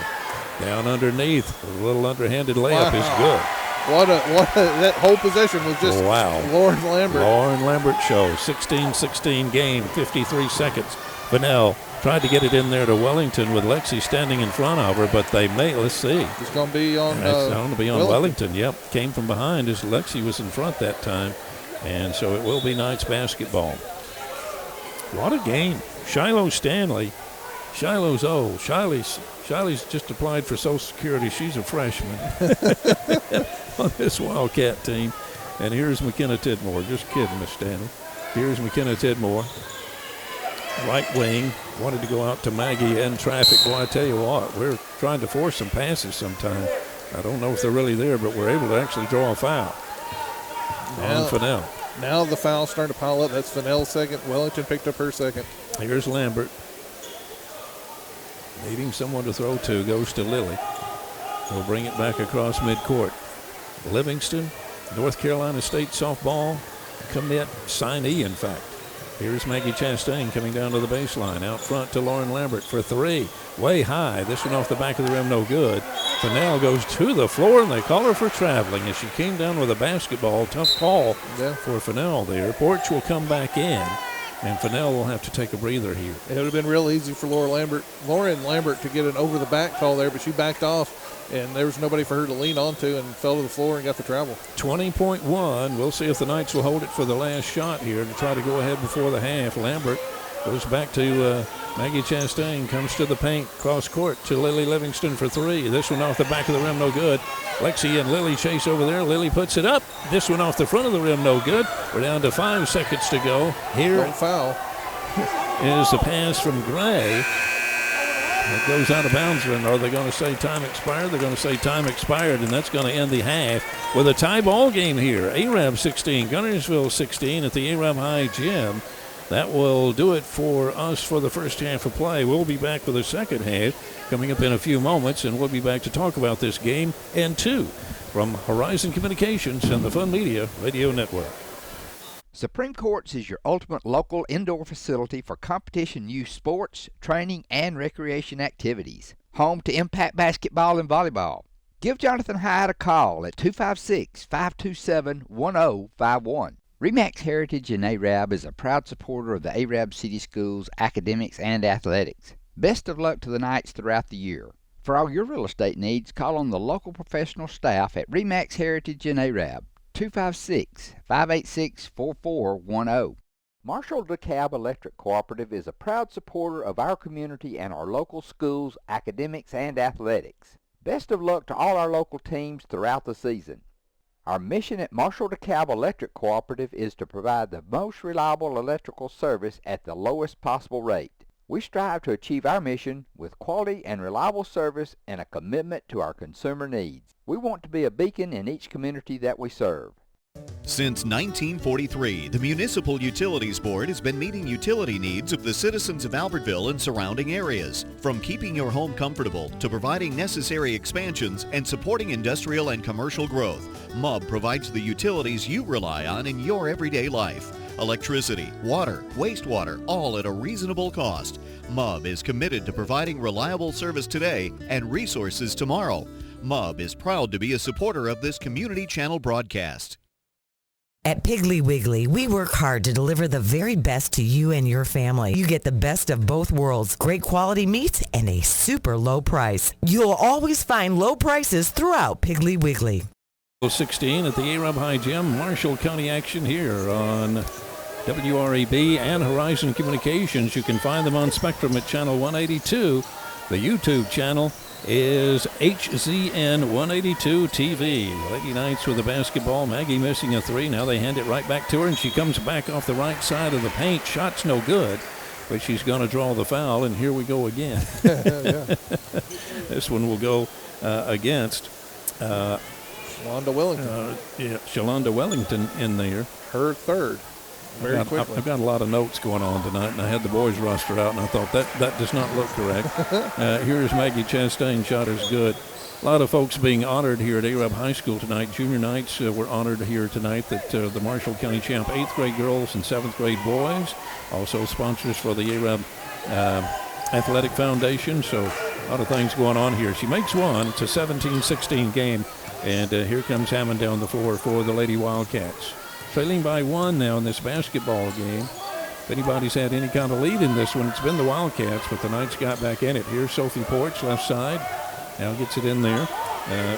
Speaker 1: Down underneath, a little underhanded layup is good.
Speaker 2: That whole possession was just Lauren Lambert.
Speaker 1: Lauren Lambert show. 16-16 game, 53 seconds. Fennell tried to get it in there to Wellington with Lexi standing in front of her, but they may. Let's see.
Speaker 2: It's going to be on.
Speaker 1: It's going to be on Wellington. Yep, came from behind as Lexi was in front that time, and so it will be Knights basketball. What a game! Shiloh Stanley. Shiloh's old. Shiley's just applied for Social Security. She's a freshman on this Wildcat team. And here's McKenna Tidmore. Just kidding, Miss Stanley. Here's McKenna Tidmore. Right wing. Wanted to go out to Maggie in traffic. Boy, I tell you what, we're trying to force some passes sometime. I don't know if they're really there, but we're able to actually draw a foul on Fennell.
Speaker 2: Now the foul's starting to pile up. That's Fennell's second. Wellington picked up her second.
Speaker 1: Here's Lambert. Needing someone to throw to, goes to Lilly. He'll bring it back across midcourt. Livingston, North Carolina State softball commit, signee, in fact. Here's Maggie Chastain coming down to the baseline. Out front to Lauren Lambert for three. Way high. This one off the back of the rim, no good. Fennell goes to the floor, and they call her for traveling as she came down with a basketball. Tough call for Fennell there. Porch will come back in, and Fennell will have to take a breather here.
Speaker 2: It would have been real easy for Lauren Lambert to get an over-the-back call there, but she backed off, and there was nobody for her to lean onto and fell to the floor and got the travel.
Speaker 1: 20.1. We'll see if the Knights will hold it for the last shot here to try to go ahead before the half. Lambert goes back to Maggie Chastain, comes to the paint, cross court to Lily Livingston for three. This one off the back of the rim, no good. Lexi and Lily chase over there. Lily puts it up. This one off the front of the rim, no good. We're down to 5 seconds to go. Here
Speaker 2: foul
Speaker 1: is the pass from Gray. It goes out of bounds, and are they going to say time expired? They're going to say time expired, and that's going to end the half with a tie ball game here. Arab 16, Guntersville 16 at the Arab High Gym. That will do it for us for the first half of play. We'll be back with the second half coming up in a few moments, and we'll be back to talk about this game and two from Horizon Communications and the Fun Media Radio Network.
Speaker 6: Supreme Courts is your ultimate local indoor facility for competition youth sports, training, and recreation activities. Home to Impact Basketball and Volleyball. Give Jonathan Hyatt a call at 256-527-1051. RE/MAX Heritage in Arab is a proud supporter of the Arab City Schools academics and athletics. Best of luck to the Knights throughout the year. For all your real estate needs, call on the local professional staff at RE/MAX Heritage in Arab. 256-586-4410. Marshall DeKalb Electric Cooperative is a proud supporter of our community and our local schools, academics, and athletics. Best of luck to all our local teams throughout the season. Our mission at Marshall DeKalb Electric Cooperative is to provide the most reliable electrical service at the lowest possible rate. We strive to achieve our mission with quality and reliable service and a commitment to our consumer needs. We want to be a beacon in each community that we serve.
Speaker 20: Since 1943, the Municipal Utilities Board has been meeting utility needs of the citizens of Albertville and surrounding areas. From keeping your home comfortable to providing necessary expansions and supporting industrial and commercial growth, MUB provides the utilities you rely on in your everyday life. Electricity, water, wastewater, all at a reasonable cost. MUB is committed to providing reliable service today and resources tomorrow. MUB is proud to be a supporter of this community channel broadcast.
Speaker 15: At Piggly Wiggly, we work hard to deliver the very best to you and your family. You get the best of both worlds, great quality meats and a super low price. You'll always find low prices throughout Piggly Wiggly.
Speaker 1: 16 at the Arab High Gym. Marshall County action here on WREB and Horizon Communications. You can find them on Spectrum at channel 182. The YouTube channel is HZN 182 TV. Lady Knights with the basketball. Maggie missing a three. Now they hand it right back to her, and she comes back off the right side of the paint. Shot's no good, but she's going to draw the foul, and here we go again. This one will go against
Speaker 2: Shalonda Wellington.
Speaker 1: Shalonda Wellington in there.
Speaker 2: Her third. Very quickly.
Speaker 1: I've got a lot of notes going on tonight, and I had the boys roster out, and I thought that does not look correct. Here's Maggie Chastain. Shot is good. A lot of folks being honored here at Arab High School tonight. Junior Knights were honored here tonight. That the Marshall County champ 8th grade girls and 7th grade boys. Also sponsors for the Arab Athletic Foundation. So a lot of things going on here. She makes one. It's a 17-16 game. And here comes Hammond down the floor for the Lady Wildcats. Trailing by one now in this basketball game. If anybody's had any kind of lead in this one, it's been the Wildcats, but the Knights got back in it. Here's Sophie Porch, left side. Now gets it in there.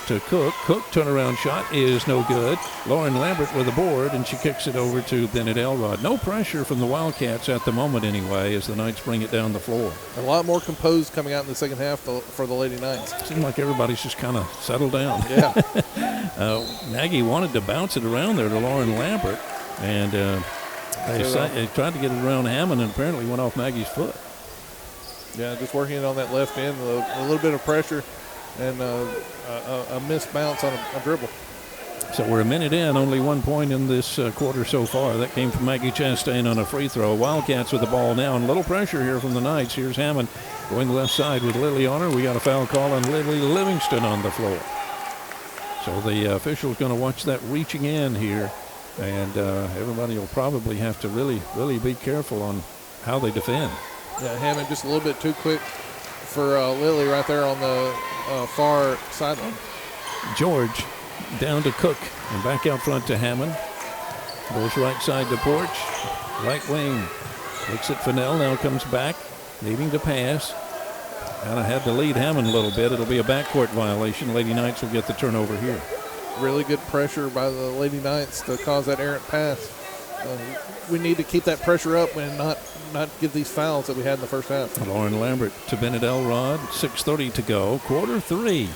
Speaker 1: to Cook. Cook turnaround shot is no good. Lauren Lambert with a board, and she kicks it over to Bennett Elrod. No pressure from the Wildcats at the moment anyway as the Knights bring it down the floor.
Speaker 2: A lot more composed coming out in the second half for the Lady Knights.
Speaker 1: Seemed like everybody's just kind of settled down.
Speaker 2: Yeah.
Speaker 1: Maggie wanted to bounce it around there to Lauren Lambert, and they tried to get it around Hammond, and apparently went off Maggie's foot.
Speaker 2: Yeah, just working on that left end, a little bit of pressure, and a missed bounce on a dribble.
Speaker 1: So we're a minute in, only 1 point in this quarter so far. That came from Maggie Chastain on a free throw. Wildcats with the ball now, and a little pressure here from the Knights. Here's Hammond going the left side with Lily on her. We got a foul call on Lily Livingston on the floor. So the official's going to watch that reaching in here, and everybody will probably have to really, really be careful on how they defend.
Speaker 2: Yeah, Hammond just a little bit too quick for Lily right there on the far sideline.
Speaker 1: George down to Cook and back out front to Hammond. Goes right side to Porch. Right wing. Looks at Fennell, now comes back, needing to pass. Kind of had to lead Hammond a little bit. It'll be a backcourt violation. Lady Knights will get the turnover here.
Speaker 2: Really good pressure by the Lady Knights to cause that errant pass. We need to keep that pressure up and not give these fouls that we had in the first half.
Speaker 1: Lauren Lambert to Bennett Elrod. 6:30 to go. Quarter 3.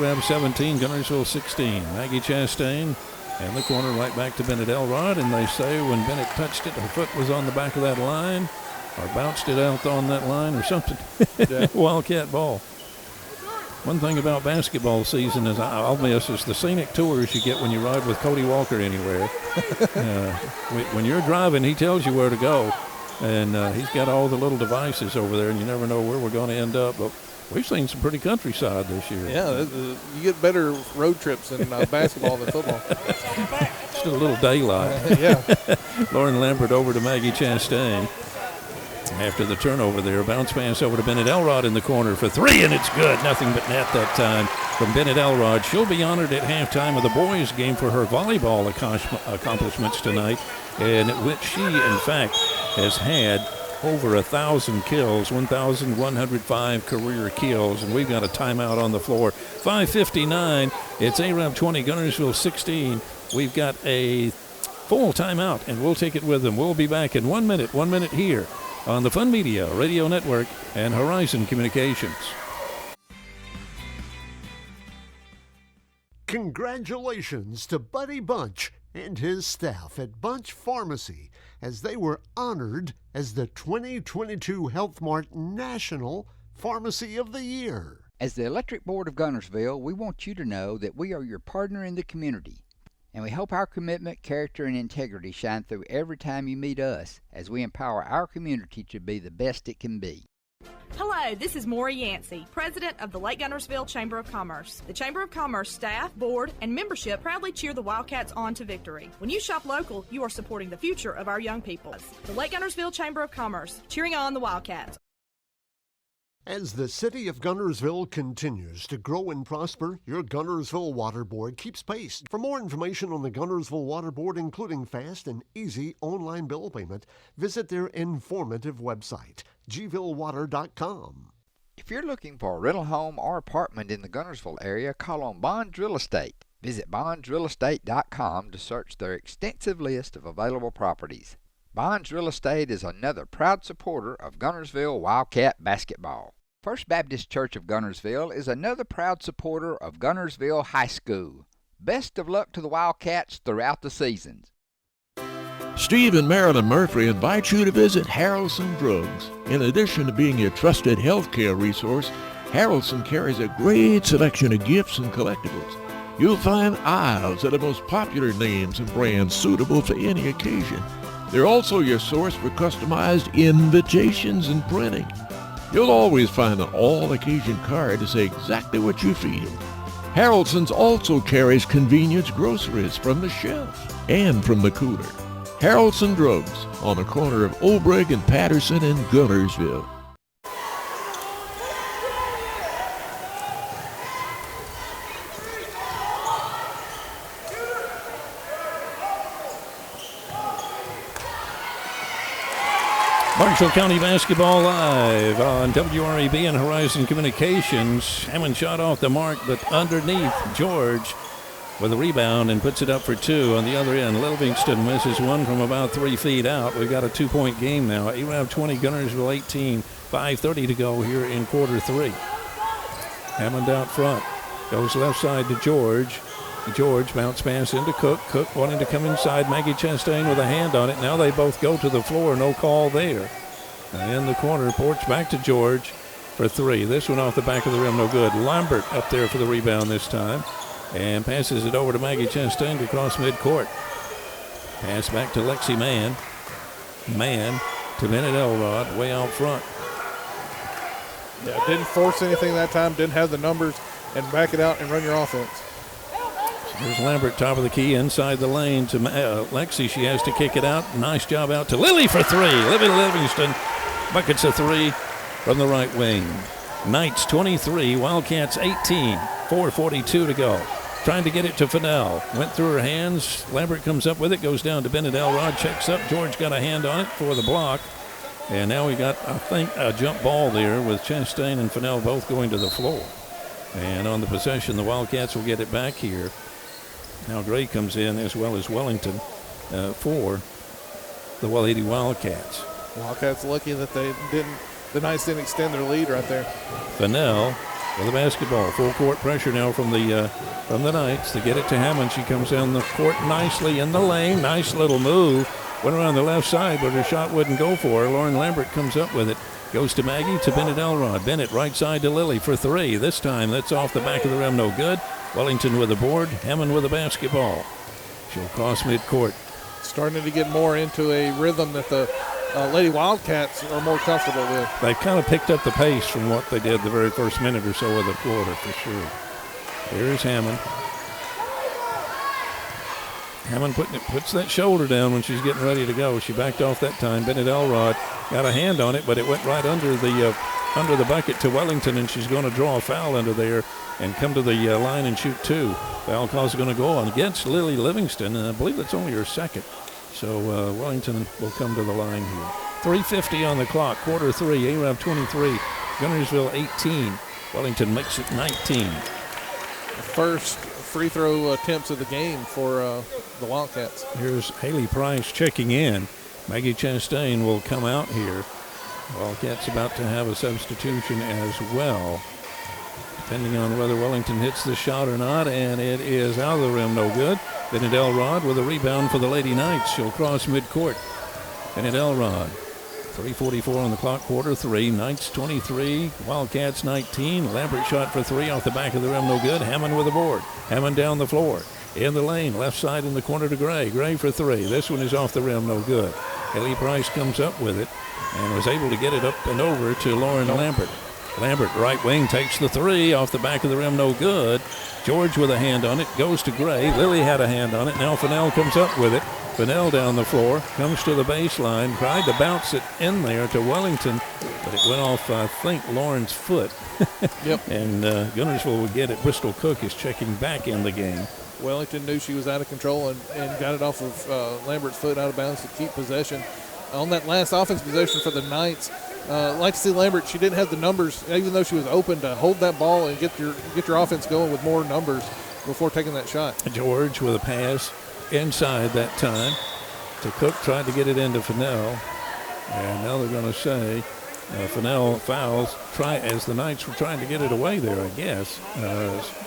Speaker 1: Arab 17, Guntersville 16. Maggie Chastain and the corner right back to Bennett Elrod. And they say when Bennett touched it, her foot was on the back of that line or bounced it out on that line or something.
Speaker 2: Yeah.
Speaker 1: Wildcat ball. One thing about basketball season is I'll miss is the scenic tours you get when you ride with Cody Walker anywhere. When you're driving, he tells you where to go, and he's got all the little devices over there, and you never know where we're going to end up. But we've seen some pretty countryside this year.
Speaker 2: Yeah, you get better road trips in basketball than football.
Speaker 1: Just a little daylight.
Speaker 2: Yeah.
Speaker 1: Lauren Lambert over to Maggie Chastain. After the turnover there, bounce pass over to Bennett Elrod in the corner for 3, and it's good. Nothing but net that time from Bennett Elrod. She'll be honored at halftime of the boys' game for her volleyball accomplishments tonight, in which she, in fact, has had over 1,000 kills, 1,105 career kills, and we've got a timeout on the floor. 5:59. It's Arab 20, Guntersville 16. We've got a full timeout, and we'll take it with them. We'll be back in 1 minute. 1 minute here on the Fun Media Radio Network and Horizon Communications.
Speaker 21: Congratulations to Buddy Bunch and his staff at Bunch Pharmacy as they were honored as the 2022 Health Mart National Pharmacy of the Year.
Speaker 6: As the Electric Board of Guntersville, we want you to know that we are your partner in the community. And we hope our commitment, character, and integrity shine through every time you meet us as we empower our community to be the best it can be.
Speaker 22: Hello, this is Maury Yancey, President of the Lake Guntersville Chamber of Commerce. The Chamber of Commerce staff, board, and membership proudly cheer the Wildcats on to victory. When you shop local, you are supporting the future of our young people. The Lake Guntersville Chamber of Commerce, cheering on the Wildcats.
Speaker 21: As the city of Guntersville continues to grow and prosper, your Guntersville Water Board keeps pace. For more information on the Guntersville Water Board, including fast and easy online bill payment, visit their informative website, gvillewater.com.
Speaker 6: If you're looking for a rental home or apartment in the Guntersville area, call on Bonds Real Estate. Visit bondsrealestate.com to search their extensive list of available properties. Bonds Real Estate is another proud supporter of Guntersville Wildcat basketball. First Baptist Church of Guntersville is another proud supporter of Guntersville High School. Best of luck to the Wildcats throughout the seasons.
Speaker 23: Steve and Marilyn Murphy invite you to visit Harrelson Drugs. In addition to being your trusted healthcare resource, Harrelson carries a great selection of gifts and collectibles. You'll find aisles of the most popular names and brands suitable for any occasion. They're also your source for customized invitations and printing. You'll always find an all-occasion card to say exactly what you feel. Harrelson's also carries convenience groceries from the shelf and from the cooler. Harrelson Drugs on the corner of Obrig and Patterson in Guntersville.
Speaker 1: Marshall County Basketball live on WRAB and Horizon Communications. Hammond shot off the mark, but underneath, George with a rebound and puts it up for two on the other end. Livingston misses one from about 3 feet out. We've got a 2-point game now. Arab 20, Guntersville 18. 5:30 to go here in quarter three. Hammond out front. Goes left side to George. George bounce pass into Cook. Cook wanting to come inside. Maggie Chastain with a hand on it. Now they both go to the floor. No call there. In the corner, Porch back to George for three. This one off the back of the rim, no good. Lambert up there for the rebound this time. And passes it over to Maggie Chastain to cross midcourt. Pass back to Lexi Mann. Mann to Bennett Elrod way out front.
Speaker 2: Yeah, didn't force anything that time. Didn't have the numbers. And back it out and run your offense.
Speaker 1: There's Lambert, top of the key, inside the lane to Lexi. She has to kick it out. Nice job out to Lily for three. Libby Livingston buckets a three from the right wing. Knights 23, Wildcats 18. 4:42 to go. Trying to get it to Fennell. Went through her hands. Lambert comes up with it, goes down to Bennett Elrod, checks up. George got a hand on it for the block. And now we got, I think, a jump ball there with Chastain and Fennell both going to the floor. And on the possession, the Wildcats will get it back here. Now Gray comes in as well as Wellington for the Lady Wildcats.
Speaker 2: Wildcats lucky that the Knights didn't extend their lead right there.
Speaker 1: Fennell with the basketball. Full court pressure now from the Knights to get it to Hammond. She comes down the court nicely in the lane. Nice little move. Went around the left side, but her shot wouldn't go for her. Lauren Lambert comes up with it. Goes to Maggie, to Bennett Elrod. Bennett right side to Lily for three. This time that's off the back of the rim, no good. Wellington with the board, Hammond with the basketball. She'll cross midcourt.
Speaker 2: Starting to get more into a rhythm that the Lady Wildcats are more comfortable with.
Speaker 1: They kind of picked up the pace from what they did the very first minute or so of the quarter, for sure. Here's Hammond. Hammond puts that shoulder down when she's getting ready to go. She backed off that time. Bennett Elrod got a hand on it, but it went right under the bucket to Wellington, and she's going to draw a foul under there and come to the line and shoot two. Foul call is going to go on against Lily Livingston, and I believe that's only her second. So Wellington will come to the line here. 3:50 on the clock, quarter three. Arab 23, Guntersville 18. Wellington makes it 19.
Speaker 2: The first free throw attempts of the game for the Wildcats.
Speaker 1: Here's Haley Price checking in. Maggie Chastain will come out here. Wildcats about to have a substitution as well, depending on whether Wellington hits the shot or not, and it is out of the rim, no good. Bennett Elrod with a rebound for the Lady Knights. She'll cross midcourt. Bennett Elrod. 3:44 on the clock, quarter three. Knights 23, Wildcats 19. Lambert shot for three off the back of the rim, no good. Hammond with a board. Hammond down the floor. In the lane, left side in the corner to Gray. Gray for three. This one is off the rim, no good. Haley Price comes up with it and was able to get it up and over to Lauren Lambert. Lambert, right wing, takes the three off the back of the rim, no good. George with a hand on it, goes to Gray. Lily had a hand on it. Now Fennell comes up with it. Fennell down the floor, comes to the baseline, tried to bounce it in there to Wellington, but it went off, I think, Lauren's foot.
Speaker 2: Yep.
Speaker 1: And Guntersville would get it. Bristol Cook is checking back in the game.
Speaker 2: Wellington knew she was out of control and got it off of Lambert's foot out of bounds to keep possession. On that last offense possession for the Knights, like to see Lambert, she didn't have the numbers, even though she was open, to hold that ball and get your offense going with more numbers before taking that shot. George with a pass inside that time to Cook, tried to get it into Fennell, and now they're going to say Fennell fouls as the Knights were trying to get it away there, I guess.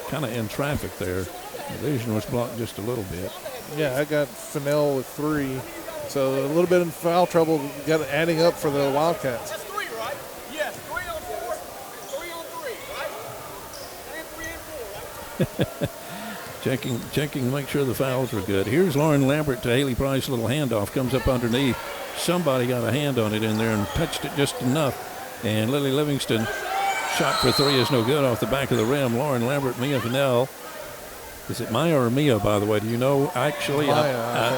Speaker 2: Kind of in traffic there. The vision was blocked just a little bit. Yeah, I got Fennell with three, so a little bit in foul trouble got adding up for the Wildcats.
Speaker 3: That's three, right? Yes, 3 on 4, 3 on 3, right? 3 and 4, right?
Speaker 1: Checking to make sure the fouls were good. Here's Lauren Lambert to Haley Price. Little handoff comes up underneath. Somebody got a hand on it in there and touched it just enough. And Lily Livingston shot for three is no good off the back of the rim. Lauren Lambert, Mia Fennell. Is it Maya or Mia, by the way? Do you know? Actually, I'm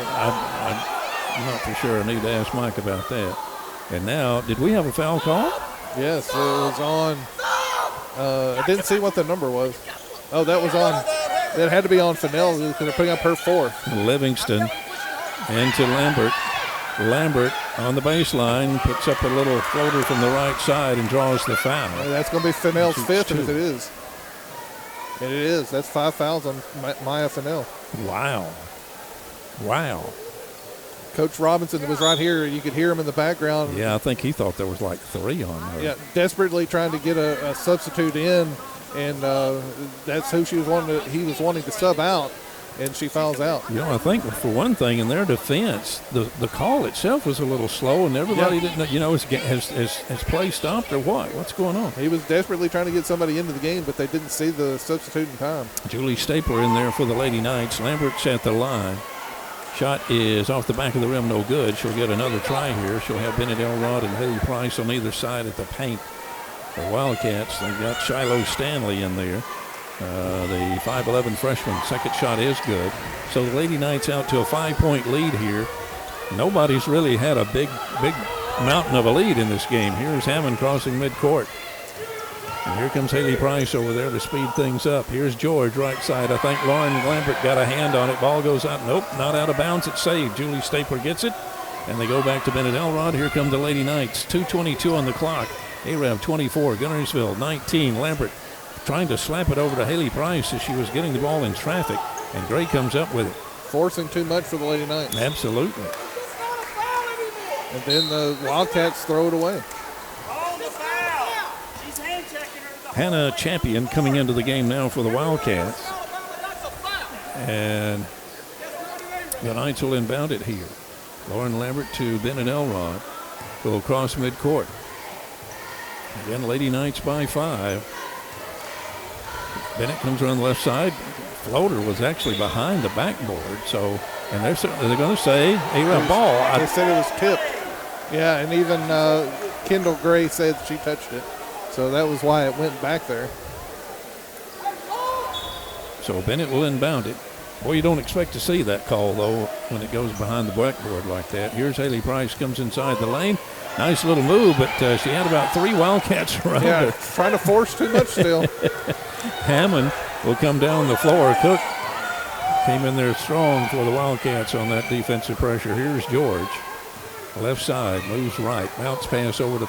Speaker 1: not for sure. I need to ask Mike about that. And now, did we have a foul call? Yes, it was on. I didn't see what the number was. Oh, that was on. That had to be on Fennell because they're putting up her fourth. Livingston into Lambert. Lambert on the baseline puts up a little floater from the right side and draws the foul.
Speaker 2: That's going to be Fennell's fifth, if it is. And it is. That's 5 fouls on Maya Fennell.
Speaker 1: Wow.
Speaker 2: Coach Robinson was right here. You could hear him in the background.
Speaker 1: Yeah, I think he thought there was like 3 on her.
Speaker 2: Yeah, desperately trying to get a substitute in, and that's who he was wanting to sub out, and she fouls out.
Speaker 1: I think for one thing, in their defense, the call itself was a little slow, and everybody didn't know, has play stopped or what? What's going on?
Speaker 2: He was desperately trying to get somebody into the game, but they didn't see the substitute in time.
Speaker 1: Julie Stapler in there for the Lady Knights. Lambert's at the line. Shot is off the back of the rim, no good. She'll get another try here. She'll have Bennett Elrod and Haley Price on either side at the paint. The Wildcats, they've got Shiloh Stanley in there. The 5'11 freshman. Second shot is good. So the Lady Knights out to a 5-point lead here. Nobody's really had a big mountain of a lead in this game. Here's Hammond crossing midcourt. And here comes Haley Price over there to speed things up. Here's George, right side. I think Lauren Lambert got a hand on it. Ball goes out. Nope, not out of bounds. It's saved. Julie Stapler gets it. And they go back to Bennett Elrod. Here come the Lady Knights. 2:22 on the clock. Arab 24, Guntersville 19. Lambert trying to slap it over to Haley Price as she was getting the ball in traffic. And Gray comes up with it.
Speaker 2: Forcing too much for the Lady Knights.
Speaker 1: Absolutely.
Speaker 2: And then the Wildcats throw it away.
Speaker 1: Hannah Champion coming into the game now for the Wildcats. And the Knights will inbound it here. Lauren Lambert to Bennett Elrod. Go across midcourt. Again, Lady Knights by 5. Bennett comes around the left side. Floater was actually behind the backboard. So, and they're going to say a ball.
Speaker 2: They said it was tipped. Yeah, and even Kendall Gray said she touched it. So that was why it went back there.
Speaker 1: So Bennett will inbound it. Boy, you don't expect to see that call, though, when it goes behind the blackboard like that. Here's Haley Price, comes inside the lane. Nice little move, but she had about 3 Wildcats around her.
Speaker 2: Trying to force too much still.
Speaker 1: Hammond will come down the floor. Cook came in there strong for the Wildcats on that defensive pressure. Here's George. Left side, moves right. Bounce pass over to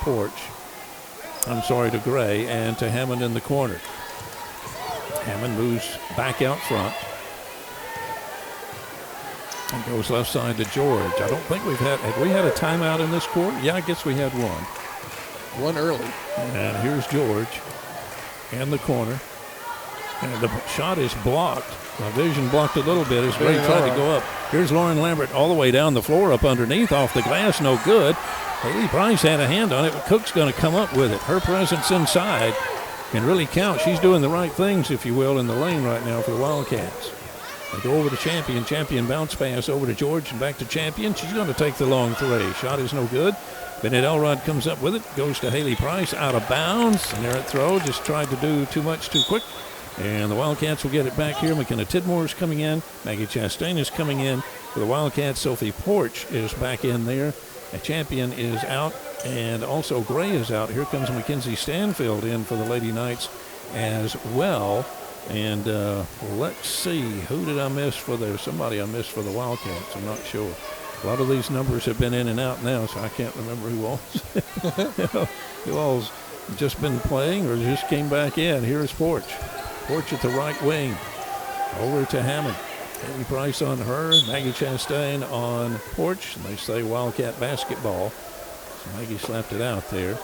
Speaker 1: to Gray, and to Hammond in the corner. Hammond moves back out front. And goes left side to George. I don't think have we had a timeout in this quarter? Yeah, I guess we had one.
Speaker 2: One early.
Speaker 1: And here's George in the corner. And the shot is blocked. My vision blocked a little bit as Gray tried to go up. Here's Lauren Lambert all the way down the floor, up underneath, off the glass, no good. Haley Price had a hand on it, but Cook's going to come up with it. Her presence inside can really count. She's doing the right things, if you will, in the lane right now for the Wildcats. They go over to Champion. Champion bounce pass over to George and back to Champion. She's going to take the long 3. Shot is no good. Bennett Elrod comes up with it. Goes to Haley Price, out of bounds. And there at throw, just tried to do too much too quick. And the Wildcats will get it back here. McKenna Tidmore is coming in. Maggie Chastain is coming in. For the Wildcats, Sophie Porch is back in there. A Champion is out. And also Gray is out. Here comes Mackenzie Stanfield in for the Lady Knights as well. And let's see, who did I miss for there? Somebody I missed for the Wildcats. I'm not sure. A lot of these numbers have been in and out now, so I can't remember who all's just been playing or just came back in. Here's Porch. Porch at the right wing. Over to Hammond. Haley Price on her. Maggie Chastain on Porch. And they say Wildcat basketball. So Maggie slapped it out there.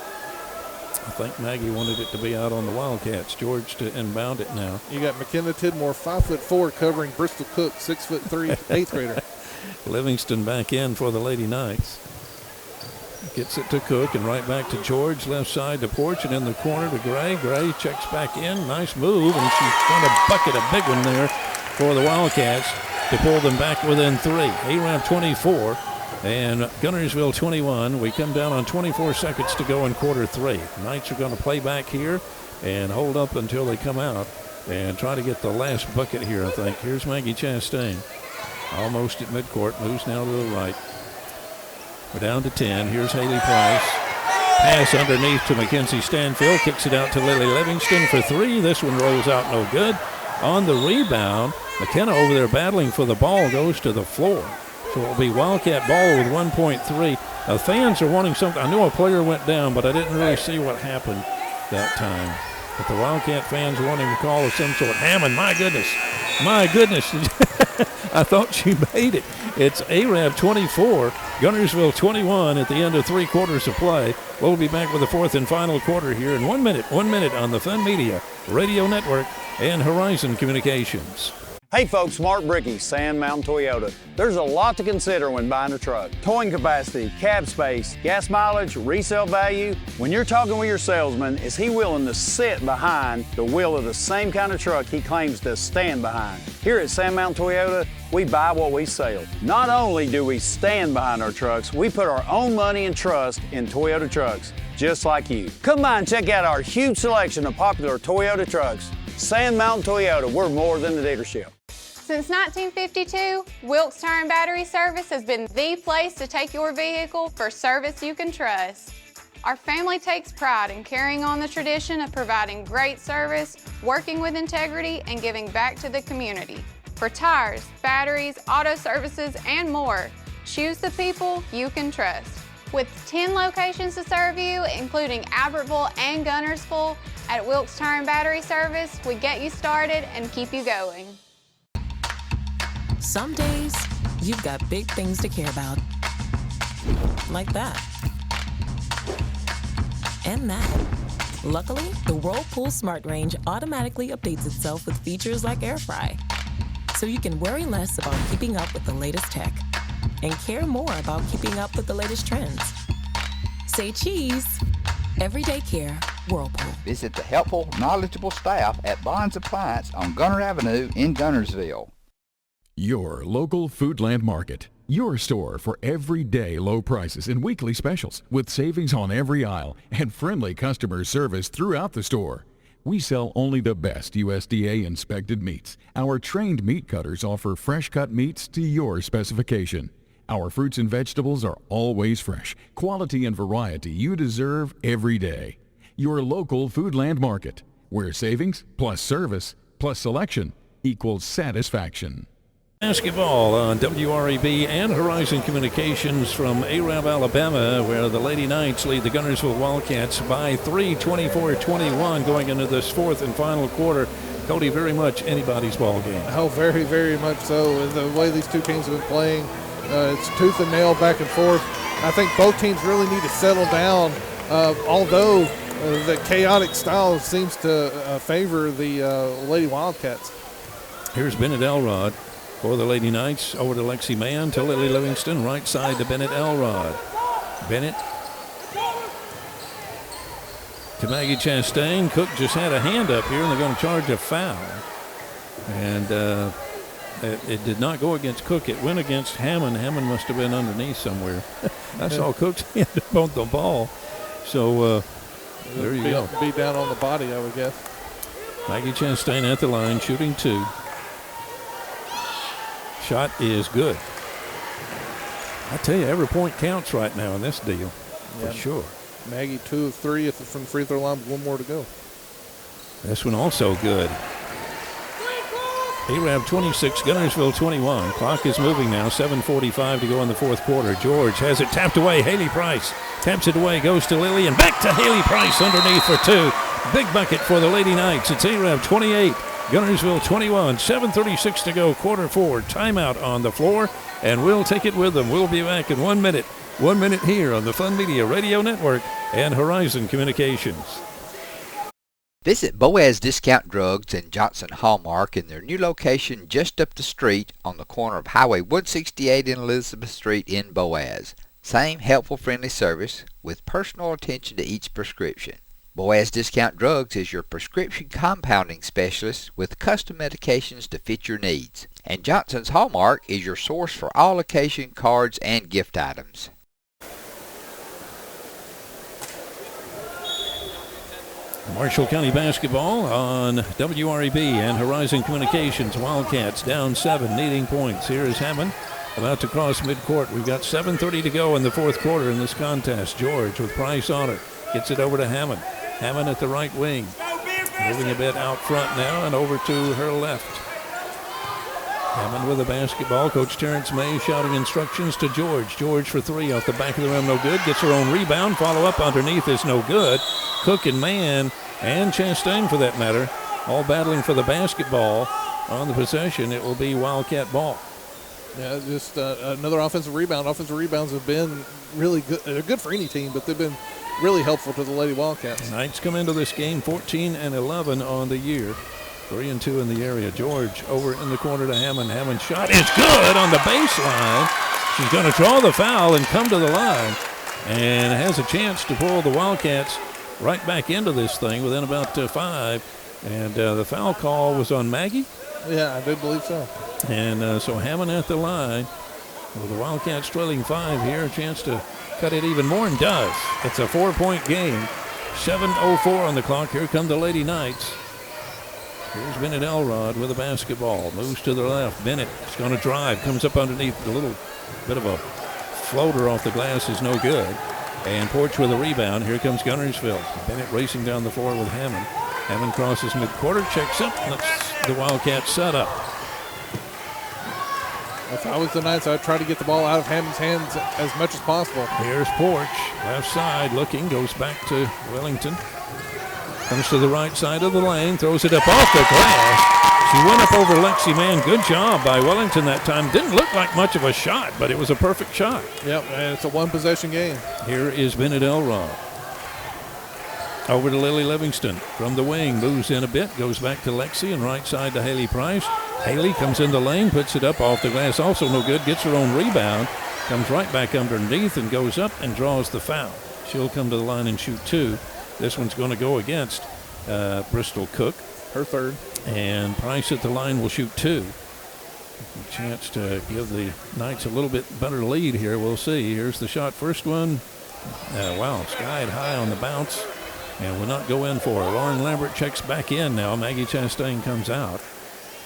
Speaker 1: I think Maggie wanted it to be out on the Wildcats. George to inbound it now.
Speaker 2: You got McKenna Tidmore, 5'4", covering Bristol Cook, 6'3", 8th grader.
Speaker 1: Livingston back in for the Lady Knights. Gets it to Cook and right back to George. Left side to Porch and in the corner to Gray. Gray checks back in. Nice move, and she's going to bucket a big one there for the Wildcats to pull them back within 3. Arab 24. And Guntersville 21. We come down on 24 seconds to go in quarter 3. Knights are going to play back here and hold up until they come out and try to get the last bucket here, I think. Here's Maggie Chastain. Almost at midcourt. Moves now to the right. We're down to 10. Here's Haley Price. Pass underneath to Mackenzie Stanfield. Kicks it out to Lily Livingston for 3. This one rolls out no good. On the rebound, McKenna over there battling for the ball goes to the floor. So it'll be Wildcat ball with 1.3. Fans are wanting something. I know a player went down, but I didn't really see what happened that time. But the Wildcat fans wanting a call of some sort. Hammond, my goodness. I thought she made it. It's Arab 24, Guntersville 21 at the end of 3 quarters of play. We'll be back with the 4th and final quarter here in 1 minute. 1 minute on the Fun Media Radio Network and Horizon Communications.
Speaker 4: Hey folks, Mark Brickey, Sand Mountain Toyota. There's a lot to consider when buying a truck. Towing capacity, cab space, gas mileage, resale value. When you're talking with your salesman, is he willing to sit behind the wheel of the same kind of truck he claims to stand behind? Here at Sand Mountain Toyota, we buy what we sell. Not only do we stand behind our trucks, we put our own money and trust in Toyota trucks, just like you. Come by and check out our huge selection of popular Toyota trucks. Sand Mountain Toyota, we're more than a dealership.
Speaker 7: Since 1952, Wilkes Tire and Battery Service has been the place to take your vehicle for service you can trust. Our family takes pride in carrying on the tradition of providing great service, working with integrity, and giving back to the community. For tires, batteries, auto services, and more, choose the people you can trust. With 10 locations to serve you, including Albertville and Guntersville, at Wilkes Tire and Battery Service, we get you started and keep you going.
Speaker 5: Some days, you've got big things to care about. Like that. And that. Luckily, the Whirlpool Smart Range automatically updates itself with features like Air Fry. So you can worry less about keeping up with the latest tech and care more about keeping up with the latest trends. Say cheese. Everyday care, Whirlpool.
Speaker 6: Visit the helpful, knowledgeable staff at Bond's Appliance on Gunter Avenue in Guntersville.
Speaker 8: Your local Foodland Market. Your store for everyday low prices and weekly specials with savings on every aisle and friendly customer service throughout the store. We sell only the best USDA inspected meats. Our trained meat cutters offer fresh cut meats to your specification. Our fruits and vegetables are always fresh. Quality and variety you deserve every day. Your local Foodland Market, where savings plus service plus selection equals satisfaction.
Speaker 1: Basketball on WRAB and Horizon Communications from Arab, Alabama, where the Lady Knights lead the Guntersville Wildcats by 3, 24-21, going into this 4th and final quarter. Cody, very much anybody's ball game.
Speaker 2: Oh, very, very much so. The way these two teams have been playing, it's tooth and nail back and forth. I think both teams really need to settle down, although the chaotic style seems to favor the Lady Wildcats.
Speaker 1: Here's Bennett Elrod for the Lady Knights. Over to Lexi Mann, to Lily Livingston, right side to Bennett Elrod. Bennett to Maggie Chastain. Cook just had a hand up here, and they're going to charge a foul. And it did not go against Cook. It went against Hammond. Hammond must have been underneath somewhere. I saw Cook's hand up on the ball. So there you go.
Speaker 2: Be down on the body, I would guess.
Speaker 1: Maggie Chastain at the line, shooting 2. Shot is good. I tell you, every point counts right now in this deal, for sure.
Speaker 2: Maggie 2 of 3 from the free throw line, 1 more to go.
Speaker 1: This one also good. Arab 26, Guntersville 21. Clock is moving now, 7:45 to go in the 4th quarter. George has it tapped away. Haley Price taps it away, goes to Lily, and back to Haley Price underneath for 2. Big bucket for the Lady Knights. It's Arab 28. Guntersville 21, 7:36 to go, quarter 4. Timeout on the floor, and we'll take it with them. We'll be back in 1 minute. 1 minute here on the Fun Media Radio Network and Horizon Communications.
Speaker 6: Visit Boaz Discount Drugs and Johnson Hallmark in their new location just up the street on the corner of Highway 168 and Elizabeth Street in Boaz. Same helpful, friendly service with personal attention to each prescription. Boaz Discount Drugs is your prescription compounding specialist with custom medications to fit your needs. And Johnson's Hallmark is your source for all occasion cards and gift items.
Speaker 1: Marshall County basketball on WRAB and Horizon Communications. Wildcats down 7, needing points. Here is Hammond about to cross midcourt. We've got 7:30 to go in the 4th quarter in this contest. George with Price on it. Gets it over to Hammond. Hammond at the right wing. Moving a bit out front now and over to her left. Hammond with the basketball. Coach Terrence May shouting instructions to George. George for three off the back of the rim, no good. Gets her own rebound. Follow up underneath is no good. Cook and Mann, and Chastain for that matter, all battling for the basketball on the possession. It will be Wildcat ball.
Speaker 2: Yeah, just another offensive rebound. Offensive rebounds have been really good. They're good for any team, but they've been really helpful to the Lady Wildcats.
Speaker 1: Knights come into this game 14-11 on the year. 3-2 in the area. George over in the corner to Hammond. Hammond's shot is good on the baseline. She's going to draw the foul and come to the line, and has a chance to pull the Wildcats right back into this thing within about 5. And the foul call was on Maggie.
Speaker 2: Yeah, I did believe so.
Speaker 1: And so Hammond at the line with the Wildcats trailing 5 here. A chance to cut it even more, and does. It's a 4-point game. 7:04 on the clock. Here come the Lady Knights. Here's Bennett Elrod with a basketball. Moves to the left. Bennett is going to drive. Comes up underneath. A little bit of a floater off the glass is no good. And Porch with a rebound. Here comes Guntersville. Bennett racing down the floor with Hammond. Hammond crosses midcourt, checks up, lets the Wildcats set up.
Speaker 2: If I was the Knights, I'd try to get the ball out of Hammond's hands as much as possible.
Speaker 1: Here's Porch, left side looking, goes back to Wellington. Comes to the right side of the lane, throws it up off the glass. She went up over Lexi Mann. Good job by Wellington that time. Didn't look like much of a shot, but it was a perfect shot.
Speaker 2: Yep, and it's a one-possession game.
Speaker 1: Here is Bennett Elrod. Over to Lily Livingston from the wing, moves in a bit, goes back to Lexi, and right side to Haley Price. Haley comes in the lane, puts it up off the glass, also no good, gets her own rebound, comes right back underneath and goes up and draws the foul. She'll come to the line and shoot 2. This one's going to go against Bristol Cook.
Speaker 2: Her third.
Speaker 1: And Price at the line will shoot 2. A chance to give the Knights a little bit better lead here. We'll see. Here's the shot. First one. Wow, skied high on the bounce. And will not go in for it. Lauren Lambert checks back in now. Maggie Chastain comes out.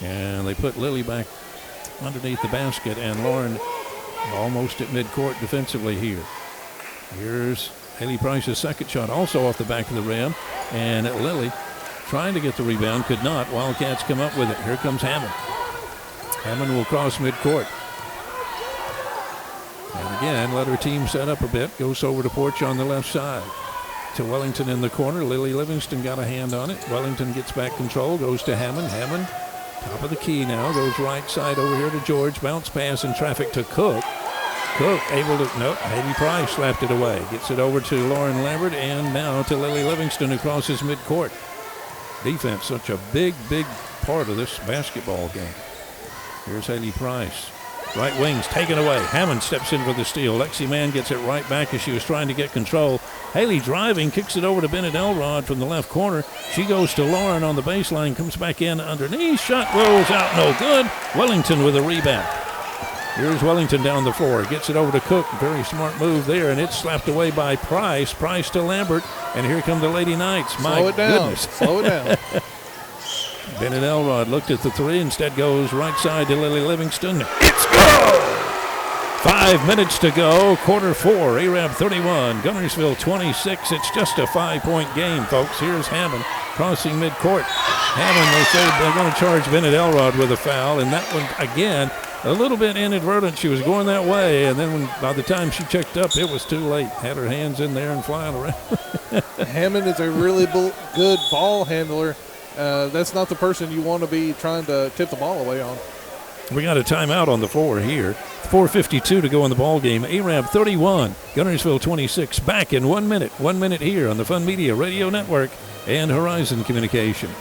Speaker 1: And they put Lily back underneath the basket. And Lauren almost at midcourt defensively here. Here's Haley Price's second shot, also off the back of the rim. And Lily trying to get the rebound, could not. Wildcats come up with it. Here comes Hammond. Hammond will cross midcourt. And again, let her team set up a bit. Goes over to Porch on the left side. To Wellington in the corner. Lily Livingston got a hand on it. Wellington gets back control, goes to Hammond. Hammond, top of the key now, goes right side over here to George. Bounce pass in traffic to Cook. Cook able to, nope, Haley Price slapped it away. Gets it over to Lauren Lambert, and now to Lily Livingston, who crosses midcourt. Defense, such a big, big part of this basketball game. Here's Haley Price. Right wing's taken away. Hammond steps in for the steal. Lexi Mann gets it right back as she was trying to get control. Haley driving, kicks it over to Bennett Elrod from the left corner. She goes to Lauren on the baseline, comes back in underneath. Shot rolls out, no good. Wellington with a rebound. Here's Wellington down the floor. Gets it over to Cook. Very smart move there, and it's slapped away by Price. Price to Lambert, and here come the Lady Knights. My
Speaker 2: Slow it down.
Speaker 1: goodness.
Speaker 2: Slow it down.
Speaker 1: Bennett Elrod looked at the three, instead goes right side to Lily Livingston. It's good! 5 minutes to go, quarter 4, Arab 31, Guntersville 26. It's just a 5-point game, folks. Here's Hammond crossing midcourt. Hammond, they say they're going to charge Bennett Elrod with a foul, and that one, again, a little bit inadvertent. She was going that way, and then by the time she checked up, it was too late. Had her hands in there and flying around.
Speaker 2: Hammond is a really good ball handler. That's not the person you want to be trying to tip the ball away on.
Speaker 1: We got a timeout on the floor here. 4:52 to go in the ball game. Arab 31, Guntersville 26. Back in 1 minute. 1 minute here on the Fun Media Radio Network and Horizon Communications.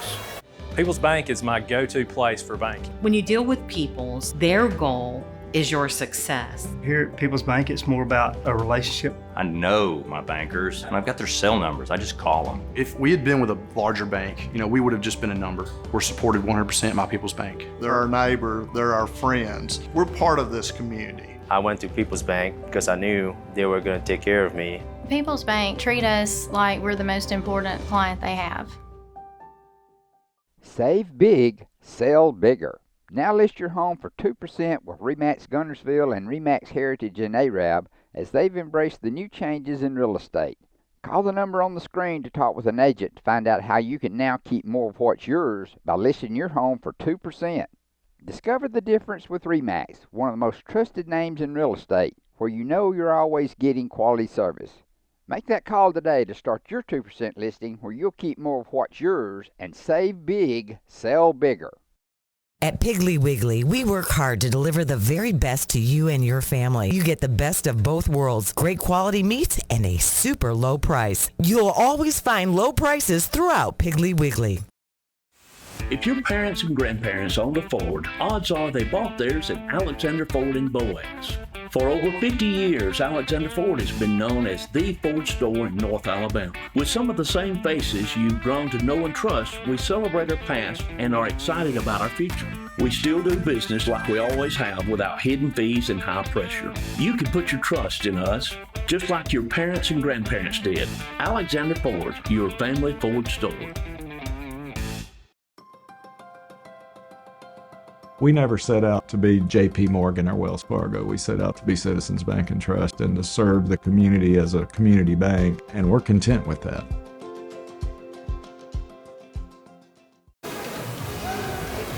Speaker 9: People's Bank is my go-to place for banking.
Speaker 10: When you deal with People's, their goal is your success.
Speaker 11: Here at People's Bank, it's more about a relationship.
Speaker 24: I know my bankers, and I've got their cell numbers. I just call them.
Speaker 12: If we had been with a larger bank, we would have just been a number. We're supported 100% by People's Bank.
Speaker 13: They're our neighbor, they're our friends. We're part of this community.
Speaker 25: I went to People's Bank because I knew they were going to take care of me.
Speaker 14: People's Bank treat us like we're the most important client they have.
Speaker 6: Save big, sell bigger. Now list your home for 2% with RE/MAX Guntersville and RE/MAX Heritage in Arab as they've embraced the new changes in real estate. Call the number on the screen to talk with an agent to find out how you can now keep more of what's yours by listing your home for 2%. Discover the difference with RE/MAX, one of the most trusted names in real estate, where you know you're always getting quality service. Make that call today to start your 2% listing where you'll keep more of what's yours and save big, sell bigger.
Speaker 15: At Piggly Wiggly, we work hard to deliver the very best to you and your family. You get the best of both worlds, great quality meats and a super low price. You'll always find low prices throughout Piggly Wiggly.
Speaker 16: If your parents and grandparents owned a Ford, odds are they bought theirs at Alexander Ford in Boaz. For over 50 years, Alexander Ford has been known as the Ford store in North Alabama. With some of the same faces you've grown to know and trust, we celebrate our past and are excited about our future. We still do business like we always have without hidden fees and high pressure. You can put your trust in us, just like your parents and grandparents did. Alexander Ford, your family Ford store.
Speaker 17: We never set out to be J.P. Morgan or Wells Fargo. We set out to be Citizens Bank and Trust and to serve the community as a community bank, and we're content with that.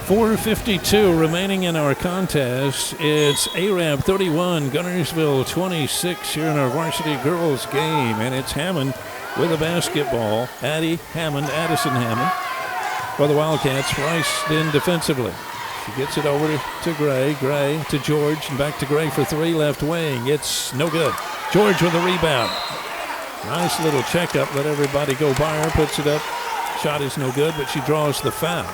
Speaker 1: .452 remaining in our contest. It's Arab 31, Guntersville 26 here in our varsity girls game, and it's Hammond with a basketball. Addison Hammond for the Wildcats, priced in defensively. She gets it over to Gray to George, and back to Gray for three, left wing. It's no good. George with a rebound. Nice little checkup, let everybody go by her, puts it up. Shot is no good, but she draws the foul.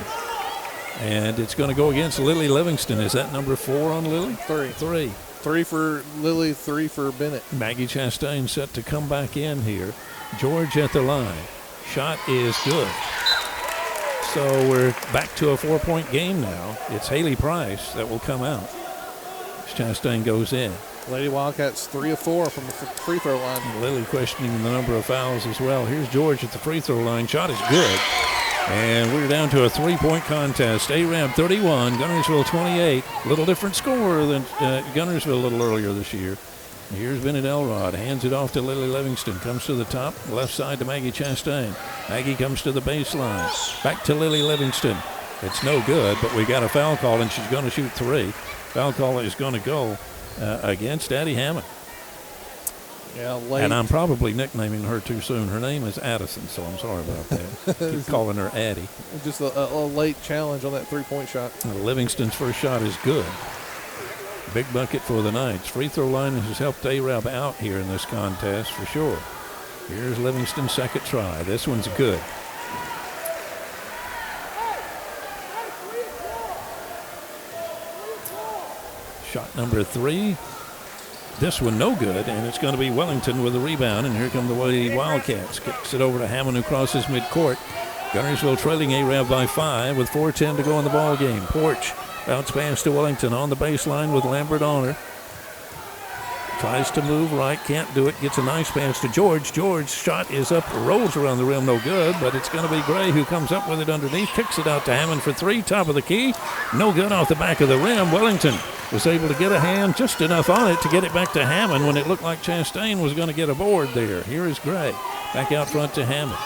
Speaker 1: And it's going to go against Lily Livingston. Is that number 4 on Lily? Three.
Speaker 2: 3 for Lily, 3 for Bennett.
Speaker 1: Maggie Chastain set to come back in here. George at the line. Shot is good. So we're back to a 4-point game now. It's Haley Price that will come out. Chastain goes in.
Speaker 2: Lady Wildcats 3 of 4 from the free throw line.
Speaker 1: Lily questioning the number of fouls as well. Here's George at the free throw line. Shot is good. And we're down to a 3-point contest. Arab 31, Guntersville 28. A little different score than Guntersville a little earlier this year. Here's Bennett Elrod, hands it off to Lily Livingston, comes to the top, left side to Maggie Chastain. Maggie comes to the baseline, back to Lily Livingston. It's no good, but we got a foul call, and she's going to shoot 3. Foul call is going to go against Addie Hammond.
Speaker 2: Yeah, late.
Speaker 1: And I'm probably nicknaming her too soon. Her name is Addison, so I'm sorry about that. Keep calling her Addie.
Speaker 2: Just a late challenge on that 3-point shot.
Speaker 1: Livingston's first shot is good. Big bucket for the Knights. Free throw line has helped Arab out here in this contest for sure. Here's Livingston's second try. This one's good. Shot number 3. This one no good, and it's going to be Wellington with the rebound, and here come the Lady Wildcats. Kicks it over to Hammond, who crosses midcourt. Guntersville trailing Arab by 5 with 4:10 to go in the ball game. Porch bounce pass to Wellington on the baseline with Lambert on her. Tries to move right, can't do it. Gets a nice pass to George. George's shot is up, rolls around the rim, no good, but it's going to be Gray who comes up with it underneath, kicks it out to Hammond for 3, top of the key. No good off the back of the rim. Wellington was able to get a hand just enough on it to get it back to Hammond when it looked like Chastain was going to get a board there. Here is Gray. Back out front to Hammond.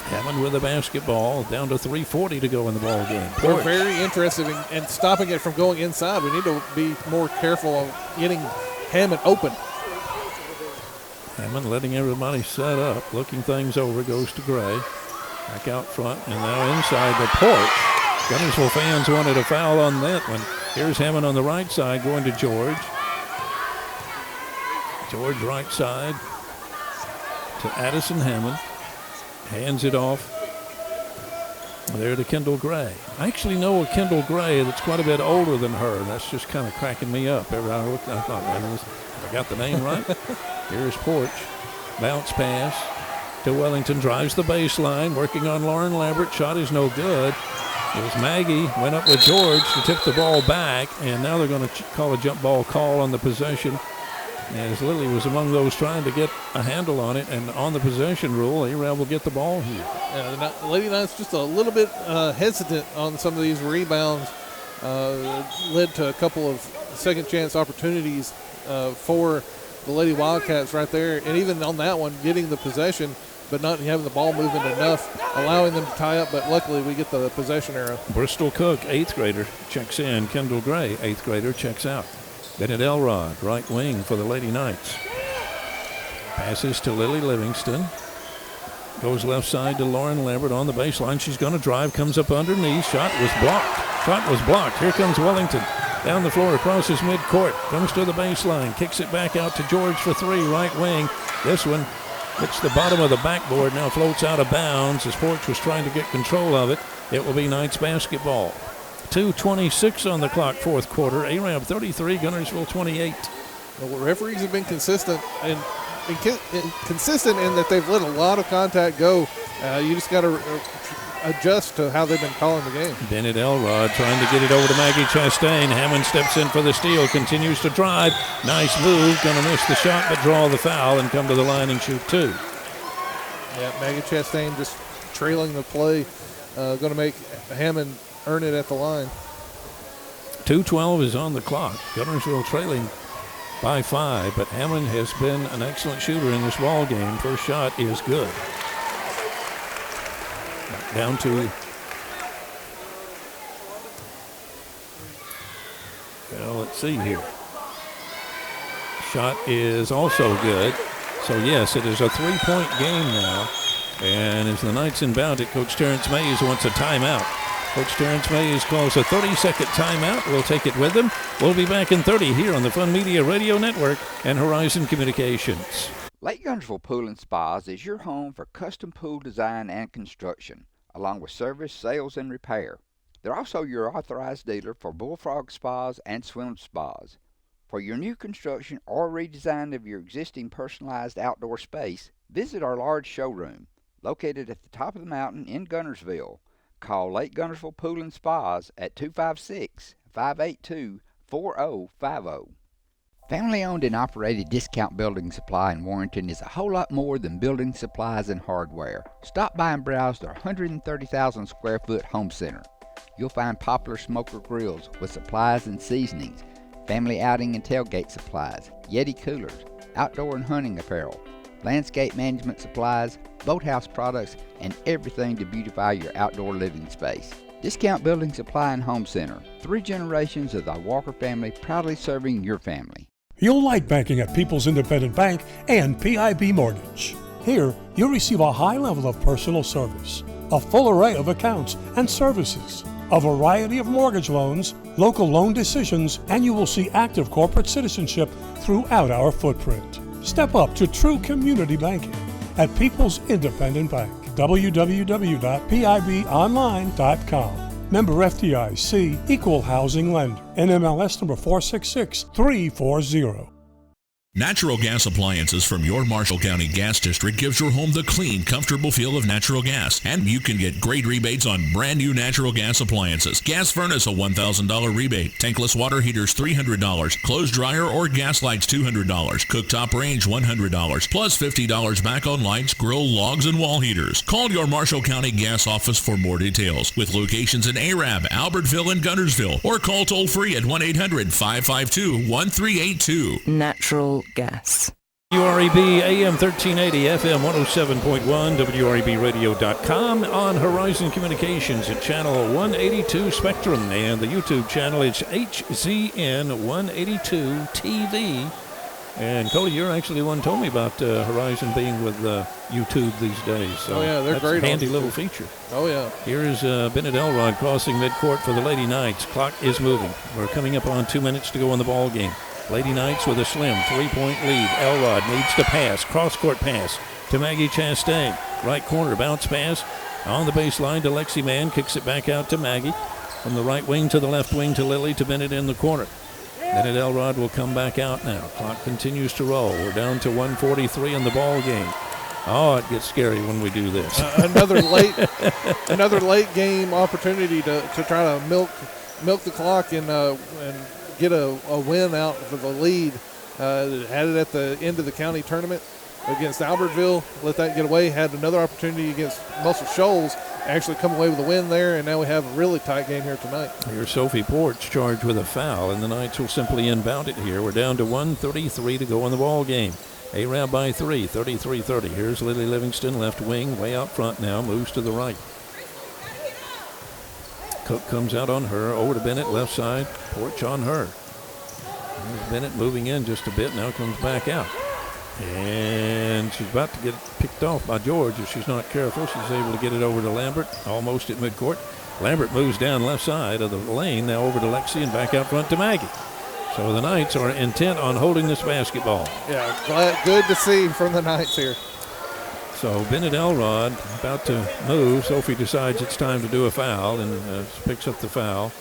Speaker 1: Hammond with the basketball, down to 3:40 to go in the ball game.
Speaker 2: We're very interested in stopping it from going inside. We need to be more careful of getting Hammond open.
Speaker 1: Hammond letting everybody set up, looking things over, goes to Gray. Back out front, and now inside the porch. Guntersville fans wanted a foul on that one. Here's Hammond on the right side, going to George. George right side to Addison Hammond. Hands it off there to Kendall Gray. I actually know a Kendall Gray that's quite a bit older than her. That's just kind of cracking me up. Every time I looked, I thought, man, I got the name right. Here's Porch. Bounce pass to Wellington. Drives the baseline. Working on Lauren Lambert. Shot is no good. It was Maggie. Went up with George to tip the ball back. And now they're going to call a jump ball call on the possession, as Lily was among those trying to get a handle on it. And on the possession rule, Arab will get the ball here.
Speaker 2: Yeah, the Lady Knights just a little bit hesitant on some of these rebounds. Led to a couple of second chance opportunities for the Lady Wildcats right there. And even on that one, getting the possession, but not having the ball moving enough, allowing them to tie up. But luckily, we get the possession arrow.
Speaker 1: Bristol Cook, 8th grader, checks in. Kendall Gray, 8th grader, checks out. Bennett Elrod, right wing for the Lady Knights. Passes to Lily Livingston. Goes left side to Lauren Lambert on the baseline. She's going to drive, comes up underneath. Shot was blocked. Here comes Wellington. Down the floor, crosses midcourt. Comes to the baseline. Kicks it back out to George for three, right wing. This one hits the bottom of the backboard. Now floats out of bounds as Porch was trying to get control of it. It will be Knights basketball. 2:26 on the clock, fourth quarter. Arab 33, Guntersville 28.
Speaker 2: Well, referees have been consistent and consistent in that they've let a lot of contact go. You just got to adjust to how they've been calling the game.
Speaker 1: Bennett Elrod trying to get it over to Maggie Chastain. Hammond steps in for the steal, continues to drive. Nice move, going to miss the shot but draw the foul and come to the line and shoot two.
Speaker 2: Yeah, Maggie Chastain just trailing the play, going to make Hammond earn it at the line.
Speaker 1: 2:12 is on the clock. Guntersville trailing by 5, but Hammond has been an excellent shooter in this ball game. First shot is good. Down to, well, let's see here. Shot is also good. So, yes, it is a three-point game now. And as the Knights inbound it, Coach Terrence Mays wants a timeout. Coach Terrence Mays calls a 30-second timeout. We'll take it with him. We'll be back in 30 here on the Fun Media Radio Network and Horizon Communications.
Speaker 6: Lake Guntersville Pool and Spas is your home for custom pool design and construction, along with service, sales, and repair. They're also your authorized dealer for Bullfrog Spas and Swim Spas. For your new construction or redesign of your existing personalized outdoor space, visit our large showroom, located at the top of the mountain in Guntersville. Call Lake Guntersville Pool and Spas at 256-582-4050. Family-owned and operated Discount Building Supply in Warrenton is a whole lot more than building supplies and hardware. Stop by and browse their 130,000 square foot home center. You'll find popular smoker grills with supplies and seasonings, family outing and tailgate supplies, Yeti coolers, outdoor and hunting apparel, landscape management supplies, boathouse products, and everything to beautify your outdoor living space. Discount Building Supply and Home Center. 3 generations of the Walker family proudly serving your family.
Speaker 18: You'll like banking at People's Independent Bank and PIB Mortgage. Here, you'll receive a high level of personal service, a full array of accounts and services, a variety of mortgage loans, local loan decisions, and you will see active corporate citizenship throughout our footprint. Step up to true community banking at People's Independent Bank. www.pibonline.com. Member FDIC, Equal Housing Lender. NMLS number 466340.
Speaker 19: Natural gas appliances from your Marshall County Gas District gives your home the clean, comfortable feel of natural gas. And you can get great rebates on brand new natural gas appliances. Gas furnace, a $1,000 rebate. Tankless water heaters, $300. Clothes dryer or gas lights, $200. Cooktop range, $100. Plus $50 back on lights, grill, logs, and wall heaters. Call your Marshall County Gas office for more details. With locations in Arab, Albertville, and Guntersville. Or call toll free at 1-800-552-1382.
Speaker 15: Natural gas.
Speaker 1: WREB AM 1380, FM 107.1, WREBradio.com, on Horizon Communications at channel 182 Spectrum, and the YouTube channel is HZN 182 TV. And Cody, you're actually the one who told me about Horizon being with YouTube these days. So
Speaker 2: they're
Speaker 1: that's
Speaker 2: great.
Speaker 1: A handy little feature.
Speaker 2: Oh, yeah.
Speaker 1: Here is Bennett Elrod crossing midcourt for the Lady Knights. Clock is moving. We're coming up on 2 minutes to go in the ball game. Lady Knights with a slim 3-point lead. Elrod needs to pass. Cross-court pass to Maggie Chastain. Right corner bounce pass on the baseline to Lexi Mann. Kicks it back out to Maggie. From the right wing to the left wing to Lily to Bennett in the corner. Bennett Elrod will come back out now. Clock continues to roll. We're down to 1:43 in the ball game. Oh, it gets scary when we do this.
Speaker 2: Another late game opportunity to try to milk the clock and get a win out for the lead. Had it at the end of the county tournament against Albertville, let that get away. Had another opportunity against Muscle Shoals, actually come away with a win there, and now we have a really tight game here tonight.
Speaker 1: Here's Sophie Porch charged with a foul, and the Knights will simply inbound it here. We're down to 1:33 to go in the ball game. Arab by 3, 33-30. Here's Lily Livingston, left wing, way out front now, moves to the right. Cook comes out on her, over to Bennett, left side, Porch on her. Here's Bennett moving in just a bit, now comes back out. And she's about to get picked off by George if she's not careful. She's able to get it over to Lambert, almost at midcourt. Lambert moves down left side of the lane, now over to Lexi and back out front to Maggie. So the Knights are intent on holding this basketball.
Speaker 2: Yeah, good to see from the Knights here.
Speaker 1: So Bennett Elrod about to move. Sophie decides it's time to do a foul and picks up the foul.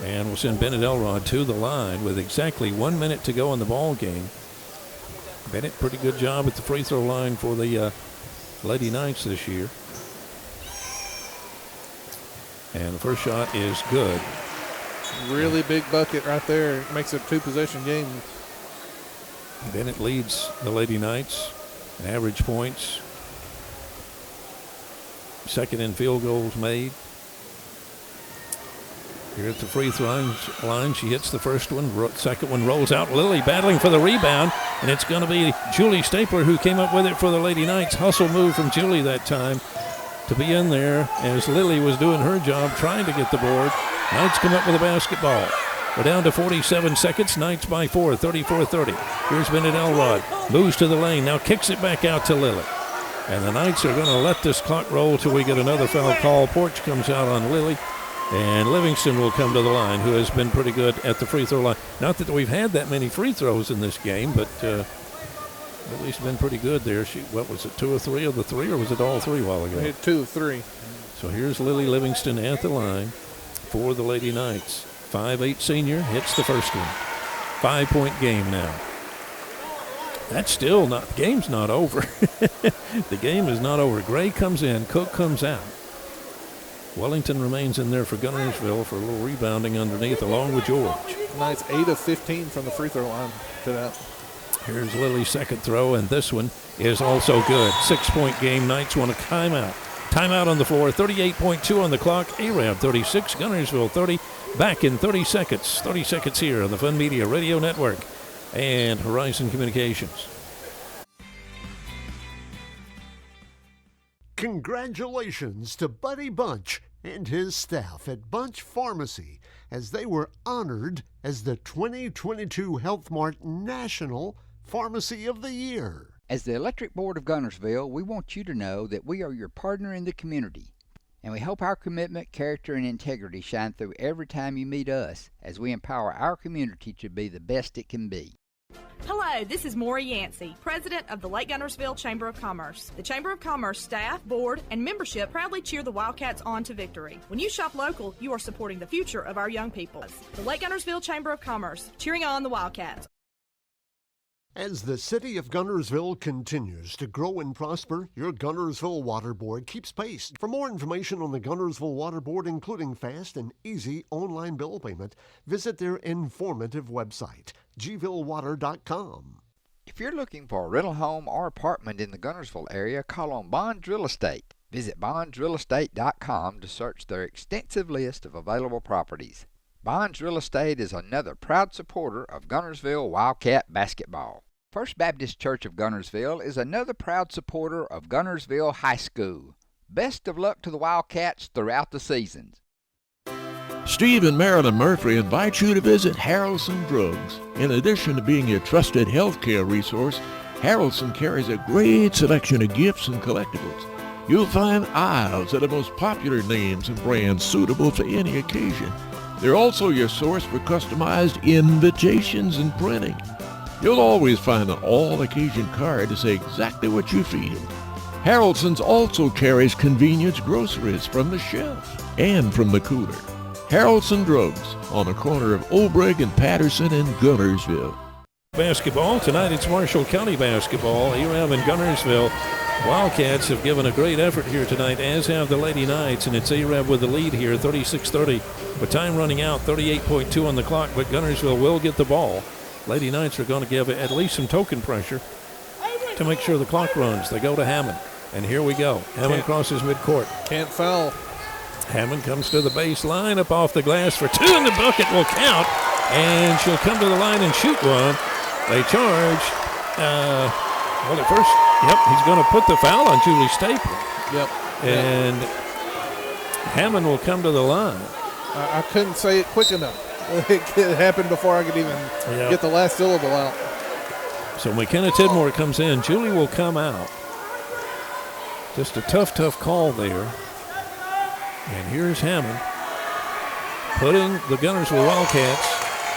Speaker 1: And we'll send Bennett Elrod to the line with exactly 1 minute to go in the ball game. Bennett, pretty good job at the free throw line for the Lady Knights this year. And the first shot is good.
Speaker 2: Really big bucket right there. Makes it a 2-possession game.
Speaker 1: Bennett leads the Lady Knights in average points. Second in field goals made. Here at the free throw line, she hits the first one. Second one rolls out. Lily battling for the rebound, and it's going to be Julie Stapler who came up with it for the Lady Knights. Hustle move from Julie that time to be in there as Lily was doing her job trying to get the board. Knights come up with a basketball. We're down to 47 seconds. Knights by 4, 34-30. Here's Bennett Elrod. Moves to the lane. Now kicks it back out to Lily. And the Knights are going to let this clock roll till we get another foul call. Porch comes out on Lily. And Livingston will come to the line, who has been pretty good at the free throw line. Not that we've had that many free throws in this game, but at least been pretty good there. What was it, 2 or 3 of the 3, or was it all 3 a while ago?
Speaker 2: We had 2 of 3.
Speaker 1: So here's Lily Livingston at the line for the Lady Knights. 5'8" senior, hits the first one. 5-point game now. That's still not, the game's not over. The game is not over. Gray comes in, Cook comes out. Wellington remains in there for Guntersville for a little rebounding underneath along with George.
Speaker 2: Knights 8 of 15 from the free throw line to that.
Speaker 1: Here's Lily's second throw, and this one is also good. 6-point game. Knights want a timeout. Timeout on the floor. 38.2 on the clock. Arab 36, Guntersville 30. Back in 30 seconds. 30 seconds here on the Fun Media Radio Network and Horizon Communications.
Speaker 3: Congratulations to Buddy Bunch and his staff at Bunch Pharmacy as they were honored as the 2022 Health Mart National Pharmacy of the Year.
Speaker 6: As the Electric Board of Guntersville, we want you to know that we are your partner in the community, and we hope our commitment, character, and integrity shine through every time you meet us as we empower our community to be the best it can be.
Speaker 20: Hello, this is Maury Yancey, President of the Lake Guntersville Chamber of Commerce. The Chamber of Commerce staff, board, and membership proudly cheer the Wildcats on to victory. When you shop local, you are supporting the future of our young people. The Lake Guntersville Chamber of Commerce, cheering on the Wildcats.
Speaker 3: As the city of Guntersville continues to grow and prosper, your Guntersville Water Board keeps pace. For more information on the Guntersville Water Board, including fast and easy online bill payment, visit their informative website, gvillewater.com.
Speaker 6: If you're looking for a rental home or apartment in the Guntersville area, call on Bonds Real Estate. Visit bondsrealestate.com to search their extensive list of available properties. Bonds Real Estate is another proud supporter of Guntersville Wildcat basketball. First Baptist Church of Guntersville is another proud supporter of Guntersville High School. Best of luck to the Wildcats throughout the seasons.
Speaker 21: Steve and Marilyn Murphy invite you to visit Harrelson Drugs. In addition to being your trusted healthcare resource, Harrelson carries a great selection of gifts and collectibles. You'll find aisles of the most popular names and brands suitable for any occasion. They're also your source for customized invitations and printing. You'll always find an all-occasion card to say exactly what you feel. Harrelson's also carries convenience groceries from the shelf and from the cooler. Harrelson Drugs on the corner of Obrig and Patterson in Guntersville.
Speaker 1: Basketball. Tonight it's Marshall County basketball. Arab and Guntersville. Wildcats have given a great effort here tonight, as have the Lady Knights, and it's Arab with the lead here, 36-30. With time running out, 38.2 on the clock, but Guntersville will get the ball. Lady Knights are going to give at least some token pressure to make sure the clock runs. They go to Hammond, and here we go. Hammond crosses midcourt.
Speaker 2: Can't foul.
Speaker 1: Hammond comes to the baseline, up off the glass for 2, and the bucket will count, and she'll come to the line and shoot one. They charge Well, at first, he's going to put the foul on Julie Staple.
Speaker 2: Yep.
Speaker 1: And Hammond will come to the line.
Speaker 2: I couldn't say it quick enough. It happened before I could even get the last syllable out.
Speaker 1: So McKenna Tidmore comes in. Julie will come out. Just a tough call there. And here's Hammond putting the Guntersville Wildcats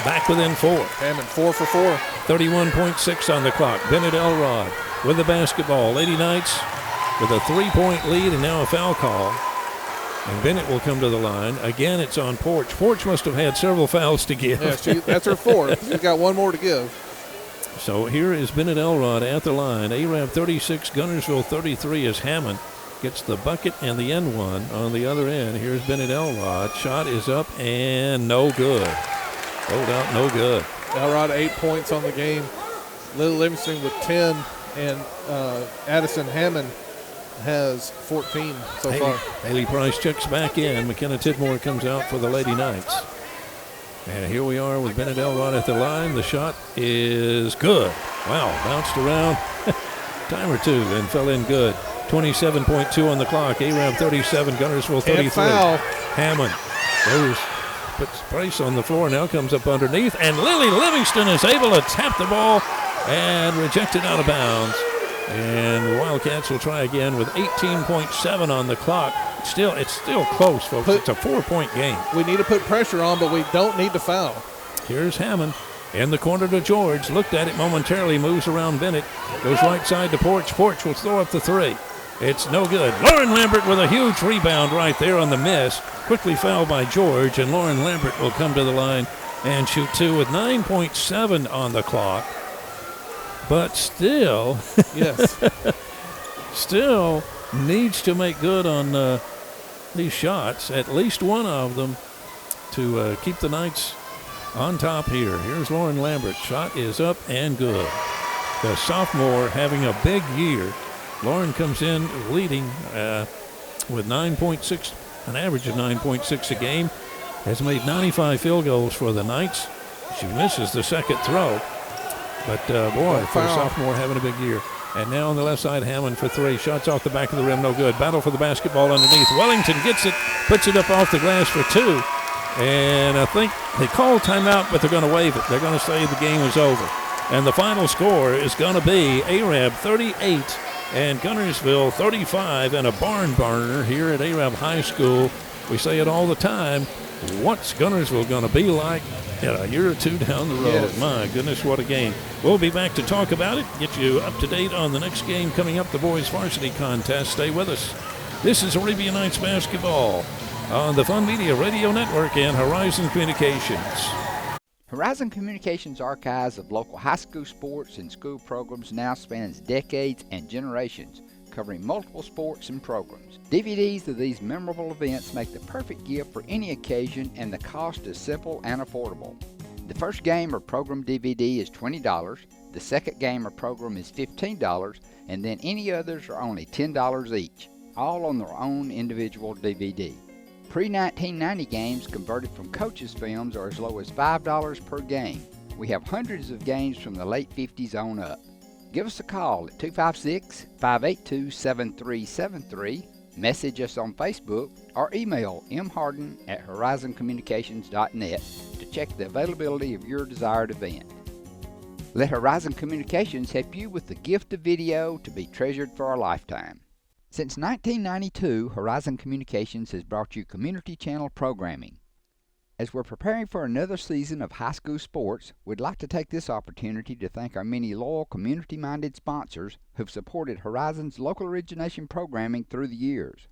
Speaker 1: back within 4.
Speaker 2: Hammond 4 for 4.
Speaker 1: 31.6 on the clock. Bennett Elrod with the basketball. Lady Knights with a 3-point lead and now a foul call. And Bennett will come to the line. Again, it's on Porch. Porch must have had several fouls to give.
Speaker 2: Yeah, that's her 4th. She's got one more to give.
Speaker 1: So here is Bennett Elrod at the line. Arab 36, Guntersville 33 as Hammond gets the bucket and the end one on the other end. Here's Bennett Elrod. Shot is up and no good. Rolled out, no good.
Speaker 2: Elrod 8 points on the game. Lily Livingston with 10, and Addison Hammond has 14 so far.
Speaker 1: Haley Price checks back in. McKenna Tidmore comes out for the Lady Knights. And here we are with Bennett Elrod at the line. The shot is good. Wow, bounced around time or two and fell in good. 27.2 on the clock. Arab 37, Guntersville 33.
Speaker 2: Foul.
Speaker 1: Hammond puts Price on the floor, now comes up underneath, and Lily Livingston is able to tap the ball and reject it out of bounds. And the Wildcats will try again with 18.7 on the clock. It's still close, folks. It's a 4-point game.
Speaker 2: We need to put pressure on, but we don't need to foul.
Speaker 1: Here's Hammond in the corner to George. Looked at it momentarily, moves around Bennett, goes right side to Porch. Porch will throw up the 3. It's no good. Lauren Lambert with a huge rebound right there on the miss. Quickly fouled by George, and Lauren Lambert will come to the line and shoot 2 with 9.7 on the clock. But still, still needs to make good on these shots, at least one of them, to keep the Knights on top here. Here's Lauren Lambert. Shot is up and good. The sophomore having a big year. Lauren comes in leading with 9.6, an average of 9.6 a game. Has made 95 field goals for the Knights. She misses the second throw. But, boy, for a sophomore having a big year. And now on the left side, Hammond for 3. Shots off the back of the rim, no good. Battle for the basketball underneath. Wellington gets it, puts it up off the glass for 2. And I think they called timeout, but they're going to waive it. They're going to say the game is over. And the final score is going to be Arab 38 and Guntersville 35, and a barn burner here at Arab High School. We say it all the time. What's Guntersville going to be like a year or two down the road?
Speaker 2: Yes.
Speaker 1: My goodness, what a game. We'll be back to talk about it, get you up to date on the next game coming up, the boys varsity contest. Stay with us. This is Arabian Nights basketball on the Fun Media Radio Network and Horizon Communications.
Speaker 6: Horizon Communications' archives of local high school sports and school programs now spans decades and generations, covering multiple sports and programs. DVDs of these memorable events make the perfect gift for any occasion, and the cost is simple and affordable. The first game or program DVD is $20, the second game or program is $15, and then any others are only $10 each, all on their own individual DVD. Pre-1990 games converted from coaches' films are as low as $5 per game. We have hundreds of games from the late 50s on up. Give us a call at 256-582-7373, message us on Facebook, or email mharden@horizoncommunications.net to check the availability of your desired event. Let Horizon Communications help you with the gift of video to be treasured for a lifetime. Since 1992, Horizon Communications has brought you community channel programming. As we're preparing for another season of high school sports, we'd like to take this opportunity to thank our many loyal community-minded sponsors who've supported Horizon's local origination programming through the years.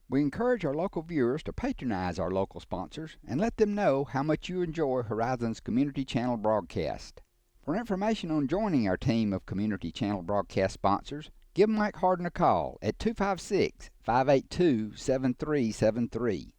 Speaker 6: We encourage our local viewers to patronize our local sponsors and let them know how much you enjoy Horizon's community channel broadcast. For information on joining our team of community channel broadcast sponsors, give Mike Harden a call at 256-582-7373.